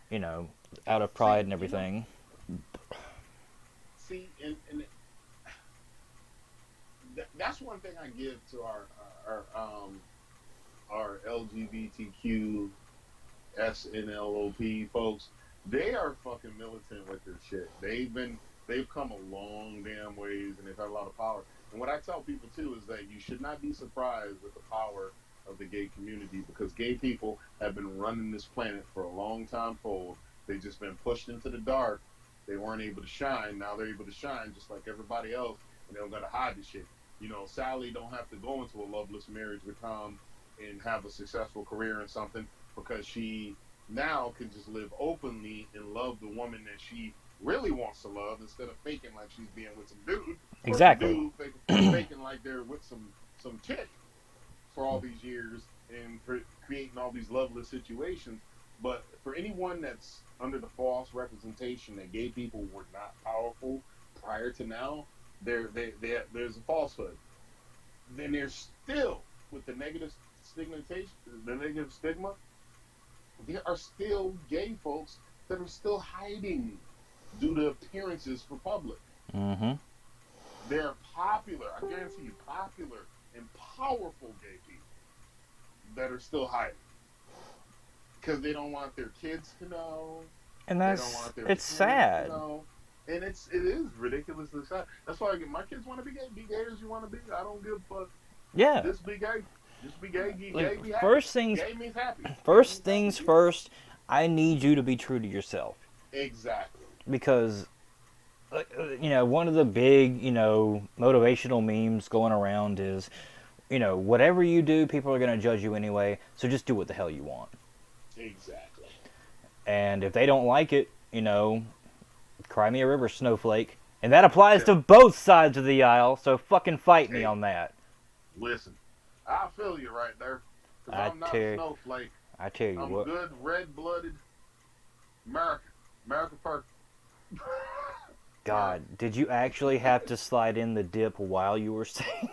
you know, out of See, pride and everything. see, and that's one thing I give to our LGBTQ SNLOP folks. They are fucking militant with their shit. They've come a long damn ways, and they've had a lot of power. And what I tell people too is that you should not be surprised with the power of the gay community, because gay people have been running this planet for a long time forward. They've just been pushed into the dark. They weren't able to shine. Now they're able to shine just like everybody else, and they don't gotta hide the shit. Sally don't have to go into a loveless marriage with Tom and have a successful career in something, because she now can just live openly and love the woman that she really wants to love, instead of faking like she's being with some dude, or some Exactly. dude faking like they're with some chick for all these years, and creating all these loveless situations. But for anyone that's under the false representation that gay people were not powerful prior to now, there's a falsehood. Then there's still, with the negative stigmatization, the negative stigma, there are still gay folks that are still hiding due to appearances for public. Mm-hmm. They're popular, I guarantee you, popular and powerful gay people that are still hiding because they don't want their kids to know. And They don't that's want their it's parents to sad. know. And it is ridiculously sad. That's why my kids want to be gay. Be gay as you want to be. I don't give a fuck. Yeah. Just be gay. Just be gay. Be gay. Like Be happy. first things Gay means happy. Gay first means happy. things Yeah. first. I need you to be true to yourself Exactly. because one of the big, motivational memes going around is, whatever you do, people are going to judge you anyway, so just do what the hell you want. Exactly. And if they don't like it, cry me a river, snowflake. And that applies Yeah. to both sides of the aisle, so fucking fight me Hey, on that. listen. I feel you right there. Because I I'm not a tell, snowflake. I tell you I'm what. good, red-blooded American. American person. American. God, did you actually have to slide in the dip while you were saying?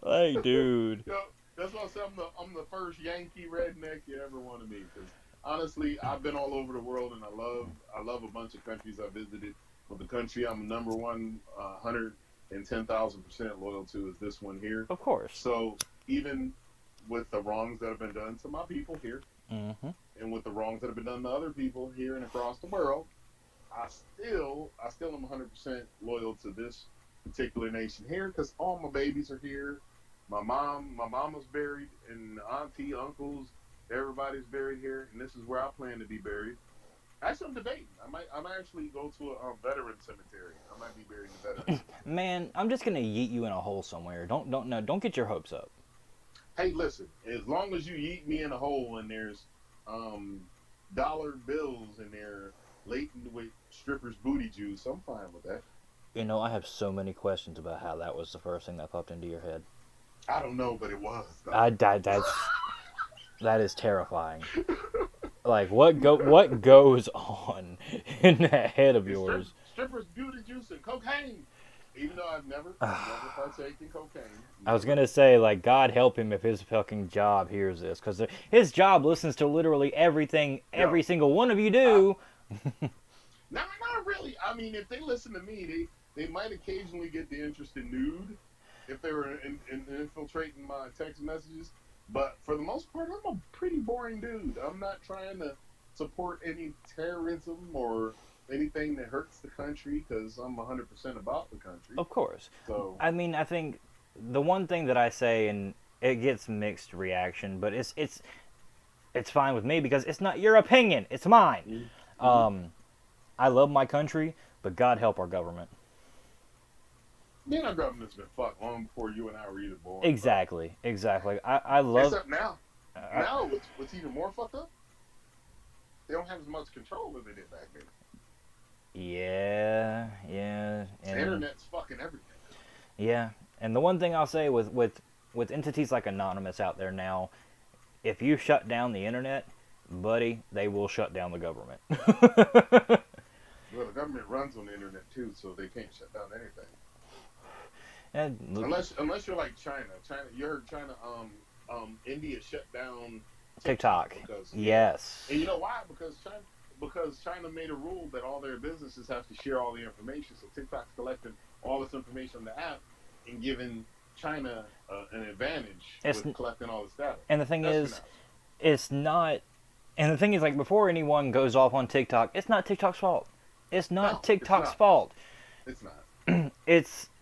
Like, dude. Yo, that's why I said I'm the first Yankee redneck you ever want to be. Because honestly, I've been all over the world, and I love a bunch of countries I visited. But the country I'm number one, 110,000% loyal to is this one here. Of course. So even with the wrongs that have been done to my people here, Mm-hmm. and with the wrongs that have been done to other people here and across the world, I still am 100% loyal to this particular nation here, because all my babies are here. My mama's buried, and auntie, uncles, everybody's buried here, and this is where I plan to be buried. Actually, I'm debating. I might actually go to a veteran cemetery. I might be buried in a veteran cemetery. Man, I'm just gonna yeet you in a hole somewhere. Don't no, don't get your hopes up. Hey, listen. As long as you eat me in a hole and there's um, dollar bills in there laden with strippers' booty juice, I'm fine with that. I have so many questions about how that was the first thing that popped into your head. I don't know, but it was though. That is terrifying. Like what goes on in that head of It's yours? strippers' booty juice and cocaine. Even though I've never partaken cocaine. I was Never. gonna say, like, God help him if his fucking job hears this, because his job listens to literally everything every Yo, single one of you I, do. not really. I mean, if they listen to me, they might occasionally get the interest in nude if they were infiltrating my text messages. But for the most part, I'm a pretty boring dude. I'm not trying to support any terrorism or anything that hurts the country, because I'm 100% about the country. Of course. So, I mean, I think the one thing that I say, and it gets mixed reaction, but it's fine with me because it's not your opinion, it's mine. mm-hmm. I love my country, but God help our government. Me and our government's been fucked long before you and I were even born, bro. Exactly, exactly. I love. Except now. I, Now, what's even more fucked up, they don't have as much control as they did back then. yeah, yeah, The and internet's fucking everything. yeah, and the one thing I'll say with entities like Anonymous out there now, if you shut down the internet, buddy, they will shut down the government. Well, the government runs on the internet too, so they can't shut down anything. And look, Unless you're like China. You heard China. India shut down TikTok TikTok. because yeah, Yes. and you know why? Because China made a rule that all their businesses have to share all the information. So TikTok's collecting all this information on the app and giving China an advantage It's with collecting all this data. and the thing is, Espionage. it's not. And the thing is, like before anyone goes off on TikTok, it's not TikTok's fault. It's not No, it's TikTok's not. fault. It's not.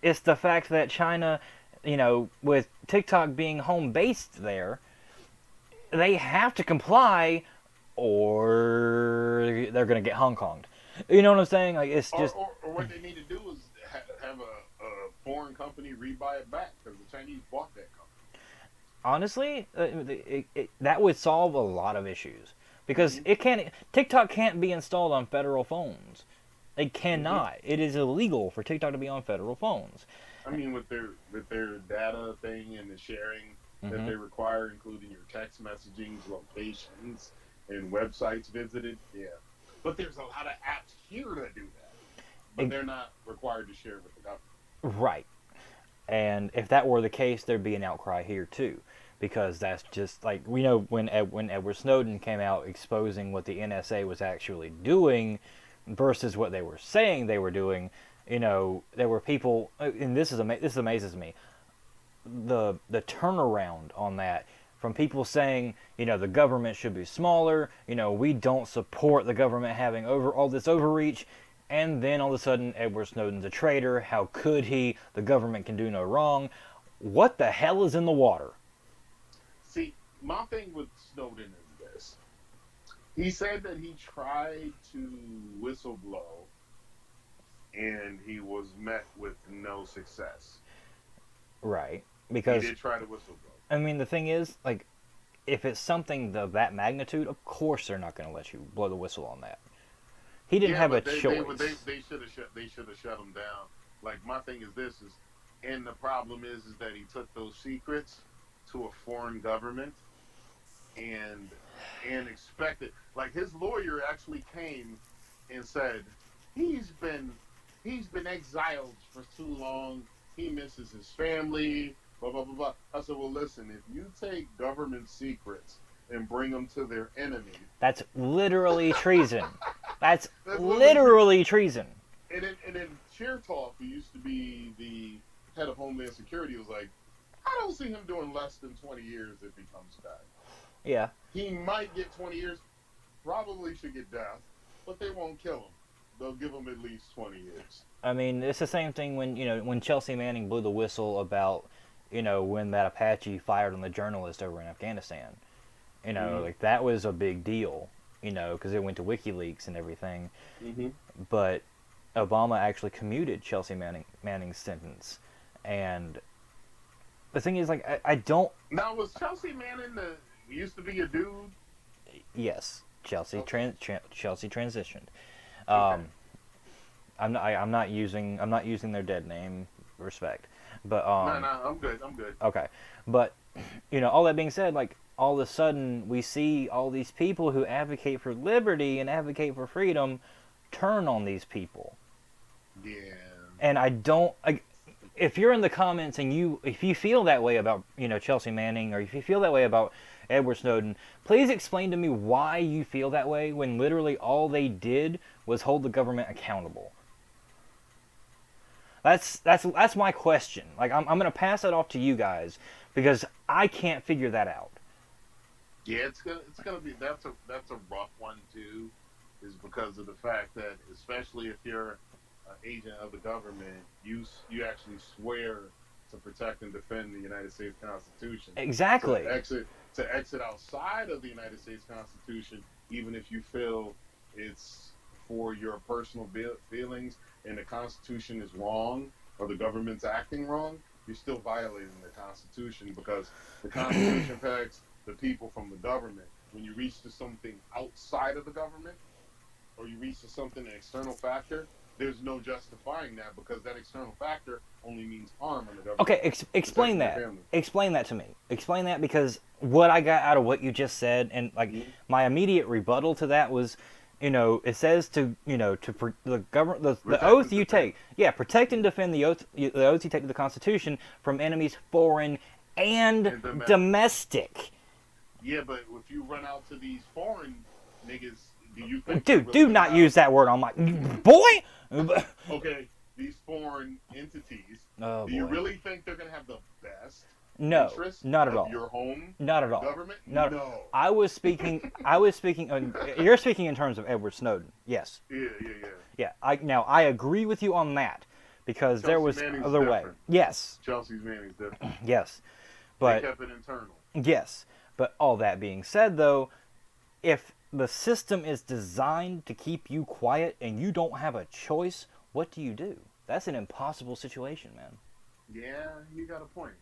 It's the fact that China, with TikTok being home based there, they have to comply, or they're gonna get Hong Konged. You know what I'm saying? Like it's Or, just or what they need to do is have a foreign company rebuy it back because the Chinese bought that company. honestly, that would solve a lot of issues because Hmm. TikTok can't be installed on federal phones. They Hmm. cannot. It is illegal for TikTok to be on federal phones. I mean, with their data thing and the sharing that Hmm. they require, including your text messaging, locations, and websites visited, yeah. But there's a lot of apps here that do that, but they're not required to share with the government. Right. And if that were the case, there'd be an outcry here too, because that's just like we know when Edward Snowden came out exposing what the NSA was actually doing versus what they were saying they were doing. There were people, and this amazes me. The turnaround on that from people saying the government should be smaller. We don't support the government having over all this overreach. And then all of a sudden, Edward Snowden's a traitor. How could he? The government can do no wrong. What the hell is in the water? See, my thing with Snowden is this: he said that he tried to whistleblow, and he was met with no success. Right. He Because, did try to whistleblow. I mean, the thing is, like, if it's something of that magnitude, of course they're not going to let you blow the whistle on that. He didn't Yeah, have a but choice. they should have shut him down. Like my thing is this is, and the problem is that he took those secrets to a foreign government and expected, like his lawyer actually came and said he's been he's been exiled for too long. He misses his family. Blah blah blah blah. I said, well, listen, if you take government secrets and bring them to their enemy, That's literally treason. That's that's literally treason. literally treason. And then Chertoff, who used to be the head of Homeland Security, was like, I don't see him doing less than 20 years if he comes back. Yeah. He might get 20 years, probably should get death, but they won't kill him. They'll give him at least 20 years. I mean, it's the same thing when Chelsea Manning blew the whistle about when that Apache fired on the journalist over in Afghanistan. Mm-hmm. Like that was a big deal. Because it went to WikiLeaks and everything. Mm-hmm. But Obama actually commuted Chelsea Manning's sentence, and the thing is, like, I don't. Now, was Chelsea Manning used to be a dude? Yes, Chelsea Okay. Chelsea transitioned. Okay. Um, I'm not using their dead name. Respect, but No, no, I'm good. I'm good. okay, but all that being said, like all of a sudden we see all these people who advocate for liberty and advocate for freedom turn on these people, Yeah. and I don't. If you're in the comments and if you feel that way about Chelsea Manning, or if you feel that way about Edward Snowden, please explain to me why you feel that way when literally all they did was hold the government accountable. That's my question. Like I'm gonna pass that off to you guys because I can't figure that out. Yeah, it's gonna be that's a rough one too, is because of the fact that especially if you're an agent of the government, you actually swear to protect and defend the United States Constitution. Exactly. To exit outside of the United States Constitution, even if you feel it's for your personal feelings and the Constitution is wrong or the government's acting wrong, you're still violating the Constitution because the Constitution protects the people from the government. When you reach to something outside of the government or you reach to something, an external factor, there's no justifying that because that external factor only means harm on the government. Okay, explain Protecting their that. family. Explain that to me. Explain that because what I got out of what you just said, and like Mhm. my immediate rebuttal to that was, It says to, the government, the Protect oath and you defend. take. Yeah, protect and defend the oath you take to the Constitution from enemies foreign and And domestic. domestic. Yeah, but if you run out to these foreign niggas, do you think they're Dude, really do gonna not have use that word on my boy. okay, these foreign entities, Oh do you boy. really think they're going to have the best No, interest not at of all. your home Not at all. government? Not. No. I was speaking. I was speaking. You're speaking in terms of Edward Snowden. Yes. Yeah, yeah, yeah. Yeah. I agree with you on that because there Chelsea was Manning's other way. different. Yes. Chelsea's Manning's different. Yes. They But kept it internal. yes. But all that being said, though, if the system is designed to keep you quiet and you don't have a choice, what do you do? That's an impossible situation, man. Yeah, you got a point.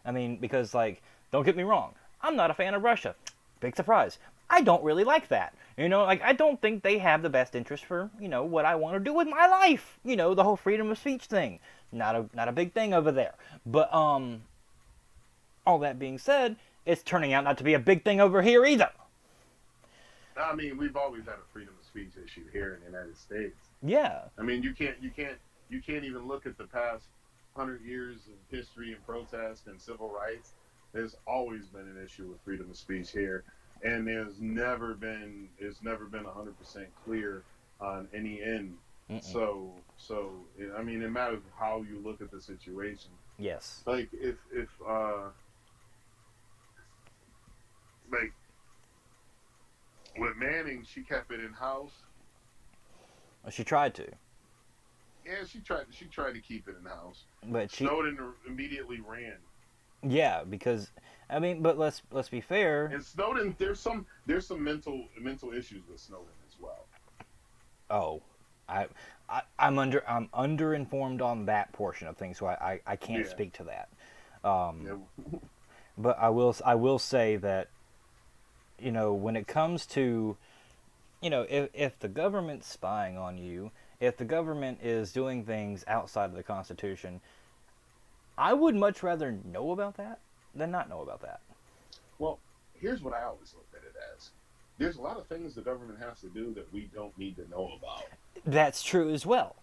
I mean, because, like, don't get me wrong, I'm not a fan of Russia. Big surprise. I don't really like that. Like, I don't think they have the best interest for, what I want to do with my life. The whole freedom of speech thing. Not a big thing over there. But, all that being said, it's turning out not to be a big thing over here either. I mean, we've always had a freedom of speech issue here in the United States. Yeah. I mean, you can't even look at the past 100 years of history and protest and civil rights. There's always been an issue with freedom of speech here, and it's never been 100% clear on any end. Mm-mm. So I mean, it matters how you look at the situation. Yes. Like if like with Manning, she kept it in house. Well, she tried to. Yeah, she tried to keep it in house. But Snowden immediately ran. yeah, because I mean, but let's be fair. And Snowden, there's some mental issues with Snowden as well. Oh, I'm underinformed on that portion of things, so I can't Yeah. speak to that. Yeah. But I will say that when it comes to if the government's spying on you, if the government is doing things outside of the Constitution, I would much rather know about that than not know about that. Well, here's what I always looked at it as. There's a lot of things the government has to do that we don't need to know about. That's true as well.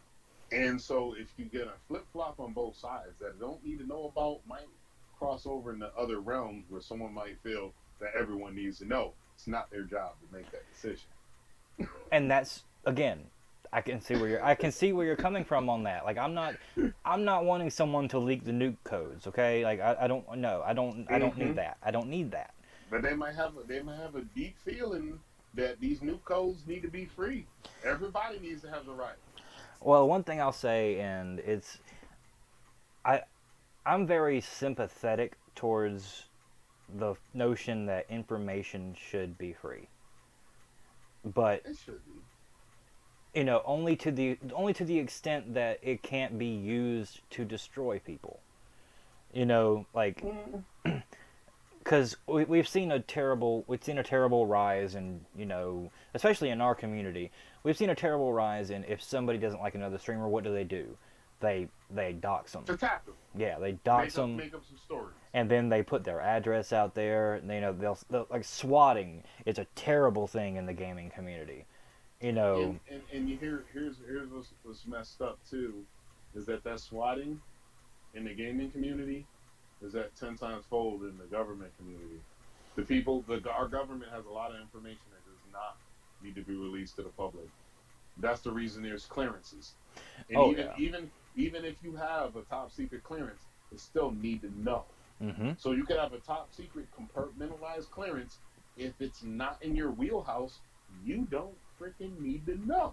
And so if you get a flip flop on both sides that don't need to know about might cross over into other realms where someone might feel that everyone needs to know. It's not their job to make that decision. And that's again, I can see where you're coming from on that. Like I'm not wanting someone to leak the nuke codes, okay? Like I don't know. I don't need that. I don't need that. But they might have a deep feeling that these new codes need to be free. Everybody needs to have the right. Well, one thing I'll say, and I I'm very sympathetic towards the notion that information should be free. But It should be. only to the extent that it can't be used to destroy people. Like Mm. because we've seen a terrible rise in especially in our community, we've seen a terrible rise in if somebody doesn't like another streamer, what do? They dox them. Attack them. Yeah, they dox them, Make up some stories. and then they put their address out there. And, they'll like swatting. It's a terrible thing in the gaming community. And you here's what's messed up too, is that swatting in the gaming community is that 10 times fold in the government community. Our government has a lot of information that does not need to be released to the public. That's the reason there's clearances. And Oh, even yeah. even if you have a top secret clearance, you still need to know. Mm-hmm. So you could have a top secret compartmentalized clearance. If it's not in your wheelhouse, you don't freaking need to know.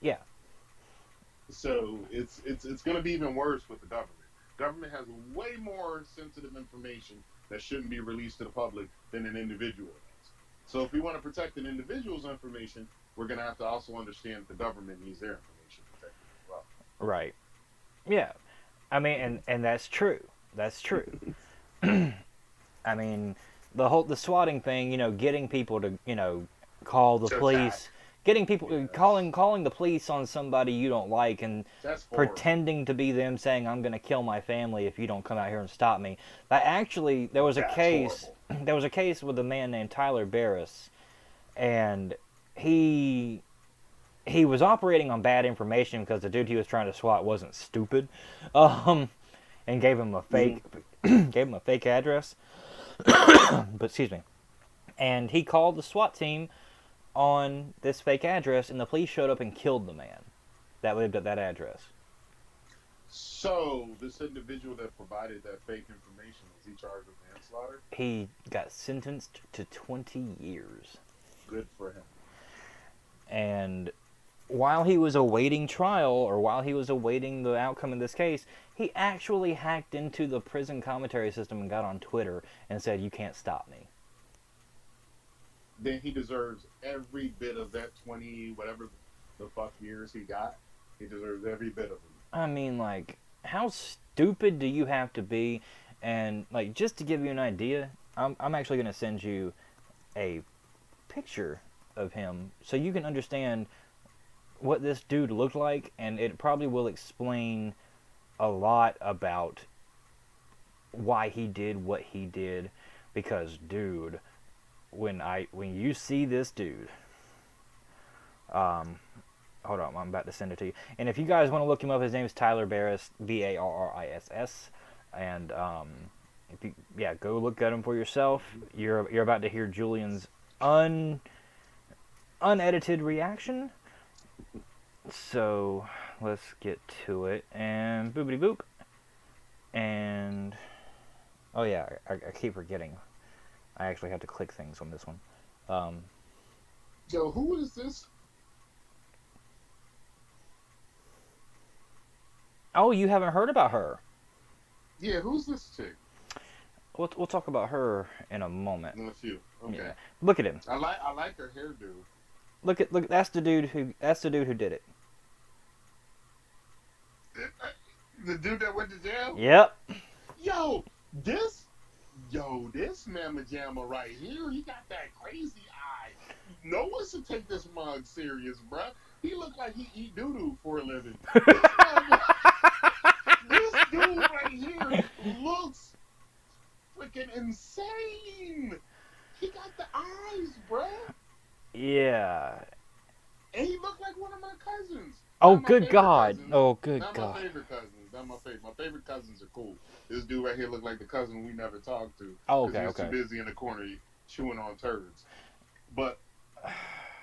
Yeah. So it's going to be even worse with the government. Government has way more sensitive information that shouldn't be released to the public than an individual does. So if we want to protect an individual's information, we're going to have to also understand that the government needs their information protected as well. Right. Yeah. I mean, and that's true. That's true. I mean, the swatting thing, getting people to, call the To police, attack. getting people Yes. calling the police on somebody you don't like, and That's horrible. pretending to be them, saying I'm going to kill my family if you don't come out here and stop me. That actually, there was a That's case. horrible. There was a case with a man named Tyler Barris. and he he was operating on bad information because the dude he was trying to swat wasn't stupid, um, and gave him a Hmm. fake gave him a fake address. But excuse me, and he called the SWAT team on this fake address, and the police showed up and killed the man that lived at that address. So this individual that provided that fake information, was he charged with manslaughter? He got sentenced to 20 years. Good for him. And while he was awaiting trial, or while he was awaiting the outcome of this case, he actually hacked into the prison commentary system and got on Twitter and said, "You can't stop me." Then he deserves every bit of that 20 whatever the fuck years he got. He deserves every bit of them. I mean, like, how stupid do you have to be? And, like, just to give you an idea, I'm actually going to send you a picture of him so you can understand what this dude looked like, and it probably will explain a lot about why he did what he did. Because, dude, when you see this dude, hold on, I'm about to send it to you. And if you guys want to look him up, his name is Tyler Barris, Barriss, and if you, yeah, go look at him for yourself. You're about to hear Julian's unedited reaction. So let's get to it, and boopity boop, and oh yeah, I keep forgetting. I actually have to click things on this one. Um, Yo, who is this? oh, you haven't heard about her? Yeah, who's this chick? We'll talk about her in a moment. In a few. Yeah, Okay. look at him. I like her hairdo. Look. That's the dude who did it. The dude that went to jail? Yep. Yo, this this mamma jamma right here, he got that crazy eye. No one should take this mug serious, bruh. He look like he eat doo doo for a living. This dude right here looks freaking insane. He got the eyes, bruh. Yeah. And he looked like one of my cousins. Oh, Not my good favorite God. cousins. Oh, good Not my God. favorite cousins. Not my favorite. My favorite cousins are cool. This dude right here looked like the cousin we never talked to Oh, because okay, he was too okay. busy in the corner chewing on turds. But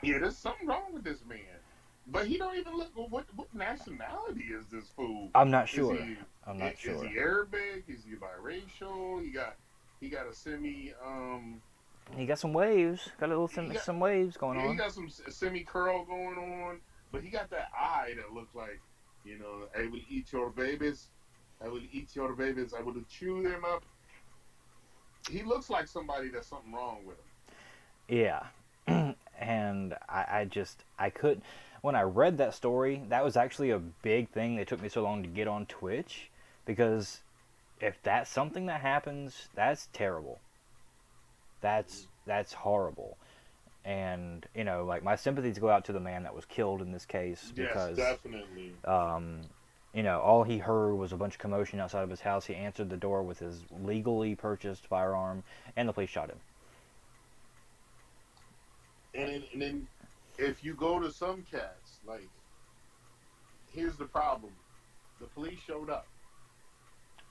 yeah, there's something wrong with this man. But he don't even look. What nationality is this fool? I'm not Is sure. he I'm not is sure. he Arabic? Is he biracial? He got a semi He got some waves. Got a little he got some waves going yeah, he on. got some semi curl going on, but he got that eye that looks like, I will eat your babies. I will eat your babies. I will chew them up. He looks like somebody that's something wrong with him. Yeah. And I couldn't. When I read that story, that was actually a big thing that took me so long to get on Twitch, because if that's something that happens, that's terrible. That's horrible. And like, my sympathies go out to the man that was killed in this case, Yes, because definitely. all he heard was a bunch of commotion outside of his house. He answered the door with his legally purchased firearm, and the police shot him. And then if you go to some cats, like, here's the problem: the police showed up.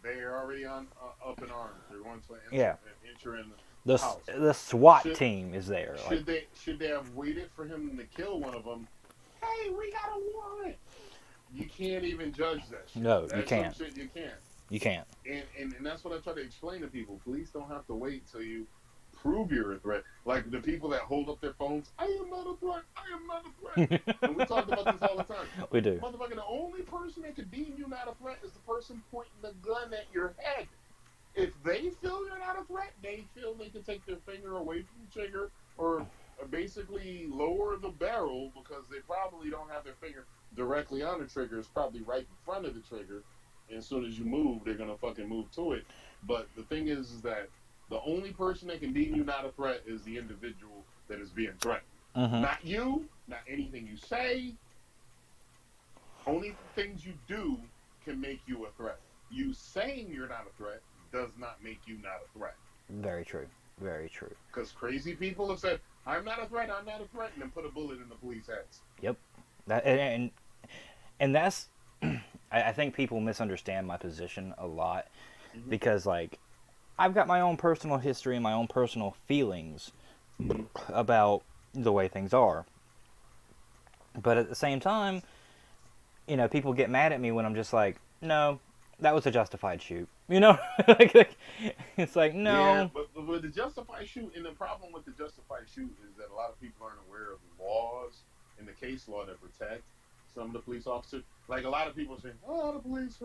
They're already on up in arms. They're going to Yeah, enter in the the house. the SWAT Should team is there. Like, should they have waited for him to kill one of them? Hey, we got a warrant. You can't even judge that shit. no, you That's some can't. shit you can't. You can't. And that's what I try to explain to people. Police don't have to wait till you prove you're a threat. Like the people that hold up their phones, I am not a threat. I am not a threat. And we talked about this all the time. We do. Motherfucker, the only person that could deem you not a threat is the person pointing the gun at your head. If they feel you're not a threat, they feel they can take their finger away from the trigger, or basically lower the barrel, because they probably don't have their finger directly on the trigger. It's probably right in front of the trigger. And as soon as you move, they're going to fucking move to it. But the thing is that the only person that can deem you not a threat is the individual that is being threatened. Mm-hmm. Not you, not anything you say. Only things you do can make you a threat. You saying you're not a threat does not make you not a threat. Very true. Very true. Because crazy people have said, I'm not a threat. I'm not a threat, and then put a bullet in the police heads. Yep. That and that's I think people misunderstand my position a lot Mm-hmm. because like I've got my own personal history and my own personal feelings Mm-hmm. about the way things are. But at the same time, people get mad at me when I'm just like, no, that was a justified shoot. Like, it's like, Yeah, no. but with the justified shoot, and the problem with the justified shoot is that a lot of people aren't aware of the laws and the case law that protect some of the police officers. Like a lot of people say, oh, the police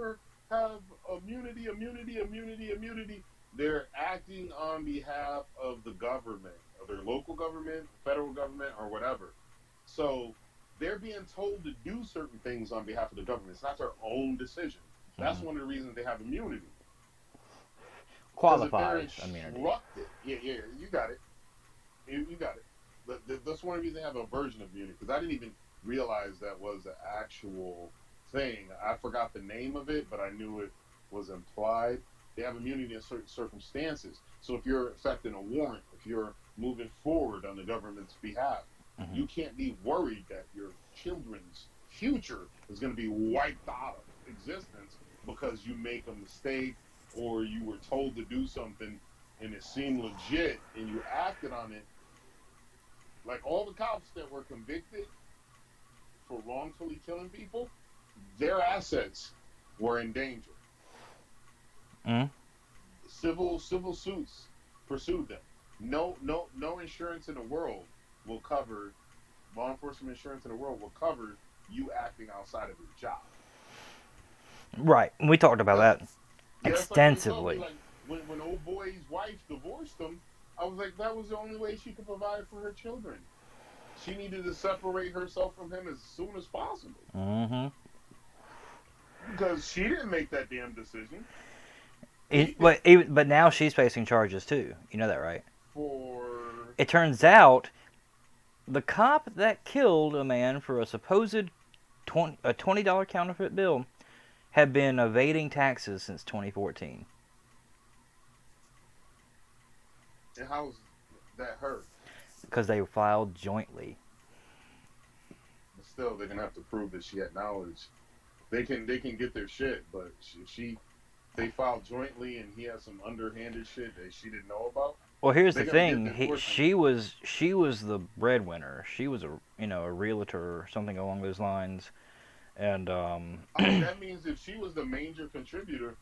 have immunity, immunity, immunity, immunity. They're acting on behalf of the government, of their local government, federal government, or whatever. So they're being told to do certain things on behalf of the government. It's not their own decision. That's Mm-hmm. one of the reasons they have immunity. Because if they're Qualified immunity. instructed, yeah, yeah, you got it. You got it. That's one reason they have a version of immunity. Because I didn't even realize that was an actual thing. I forgot the name of it, but I knew it was implied. They have immunity in certain circumstances. So if you're affecting a warrant, if you're moving forward on the government's behalf, Mm-hmm. you can't be worried that your children's future is going to be wiped out of existence because you make a mistake or you were told to do something and it seemed legit and you acted on it. Like all the cops that were convicted for wrongfully killing people, their assets were in danger. Mm-hmm. Civil suits pursued them. No insurance in the world will cover, law enforcement insurance in the world will cover you acting outside of your job. Right. We talked about That's that Yeah, that's like when he told me, extensively. like when old boy's wife divorced him, I was like, that was the only way she could provide for her children. She needed to separate herself from him as soon as possible Mm-hmm. because she didn't make that damn decision. He It, did. but even, but now she's facing charges too. You know that, right? For It turns out the cop that killed a man for a supposed a $20 counterfeit bill had been evading taxes since 2014 and how's that her? because they filed jointly. But still, they're gonna have to prove that she had knowledge. They can get their shit, but she they filed jointly and he has some underhanded shit that she didn't know about. Well, here's the They gotta get thing. the enforcement. She was the breadwinner. She was a realtor or something along those lines. And Oh, that means if she was the major contributor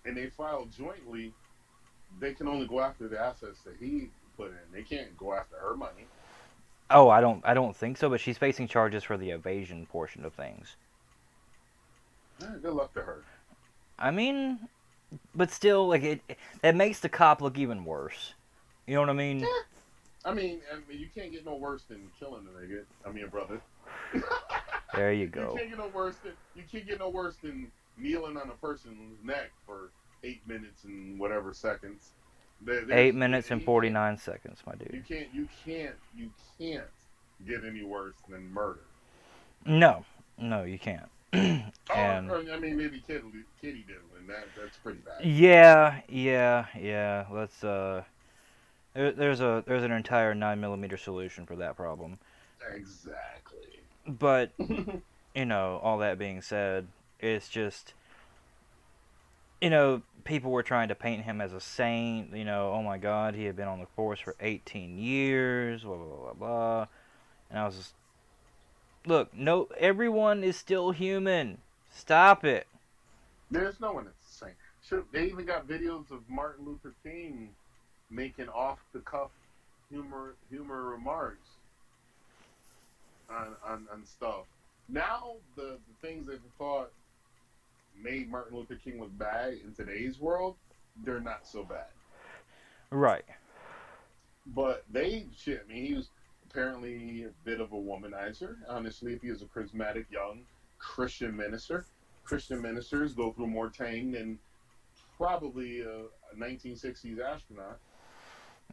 and they filed jointly, they can only go after the assets that he put in. They can't go after her money. oh, I don't think so. But she's facing charges for the evasion portion of things. Good luck to her. I mean, but still, like that makes the cop look even worse. You know what I mean? Yeah. I mean, you can't get no worse than killing a nigga. I mean, a brother. you There you can't go. get no worse than you can't get no worse than kneeling on a person's neck for 8 minutes and whatever seconds. Eight There's minutes and you can't 49 seconds, my dude. you can't get any worse than murder. No, no, you can't. Oh, And I mean, maybe kitty diddling. That's pretty bad. yeah, yeah, yeah. Let's there's an entire 9 millimeter solution for that problem. Exactly. But all that being said, it's just people were trying to paint him as a saint. Oh my God, he had been on the force for 18 years. Blah blah blah blah. Blah. And I was just, look, no, everyone is still human. Stop it. There's no one that's the same. Sure, they even got videos of Martin Luther King making off the cuff humor remarks on stuff. Now the things that they thought made Martin Luther King look bad in today's world, they're not so bad. Right. But they shit. I mean, he was apparently a bit of a womanizer. Honestly, if he was a charismatic young Christian minister, Christian ministers go through more tang than probably a 1960s astronaut.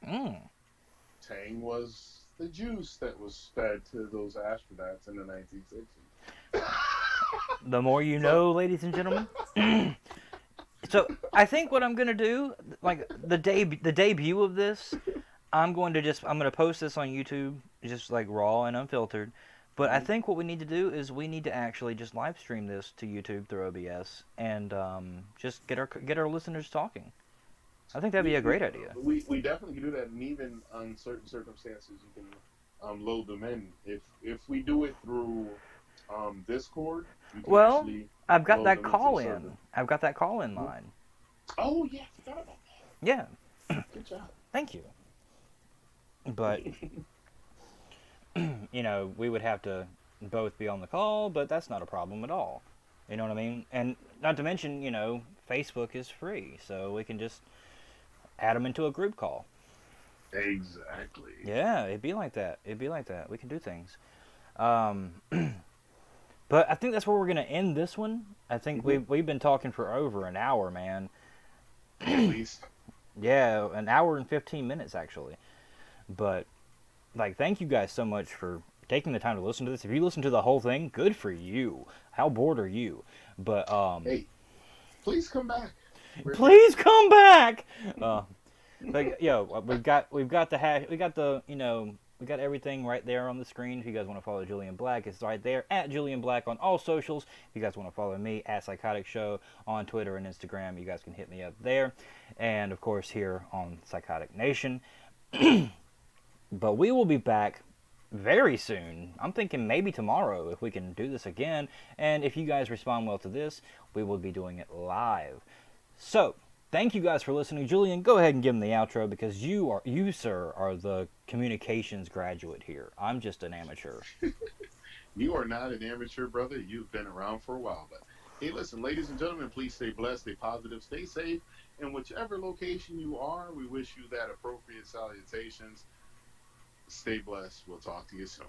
Mm. Tang was the juice that was fed to those astronauts in the 1960s. The more you so, know, ladies and gentlemen. So I think what I'm gonna do, like the debut of this, I'm going to post this on YouTube, just like raw and unfiltered. But I Hmm. think what we need to do is we need to actually just live stream this to YouTube through OBS and just get our listeners talking. I think that'd be We a we great idea. we definitely can do that, and even on certain circumstances, you can load them in. If we do it through Discord, you can Well, actually I've got load that them into the call server. in. I've got that call in Mhm. line. Oh yeah, I forgot about Yeah, that. Good job. thank you. But we would have to both be on the call, but that's not a problem at all. You know what I mean? And not to mention, Facebook is free, so we can just add them into a group call. Exactly. Yeah, it'd be like that. It'd be like that. We can do things. Um, but I think that's where we're gonna end this one. I think Hmm. we've been talking for over an hour, man. At least. Yeah, an hour and 15 minutes actually. But like, thank you guys so much for taking the time to listen to this. If you listen to the whole thing, good for you. How bored are you? But Hey, please come back. We're here please for you. come back. Uh, But we've got the hash, we got everything right there on the screen. If you guys want to follow Julian Blaq, it's right there at Julian Blaq on all socials. If you guys want to follow me at Psychotic Show on Twitter and Instagram, you guys can hit me up there, and of course here on Psychotic Nation. But we will be back very soon. I'm thinking maybe tomorrow if we can do this again, and if you guys respond well to this, we will be doing it live. So, thank you guys for listening. Julian, go ahead and give them the outro because you sir are the communications graduate here. I'm just an amateur. You are not an amateur, brother. You've been around for a while. But hey, listen, ladies and gentlemen, please stay blessed, stay positive, stay safe. And whichever location you are, we wish you that appropriate salutations. Stay blessed. We'll talk to you soon.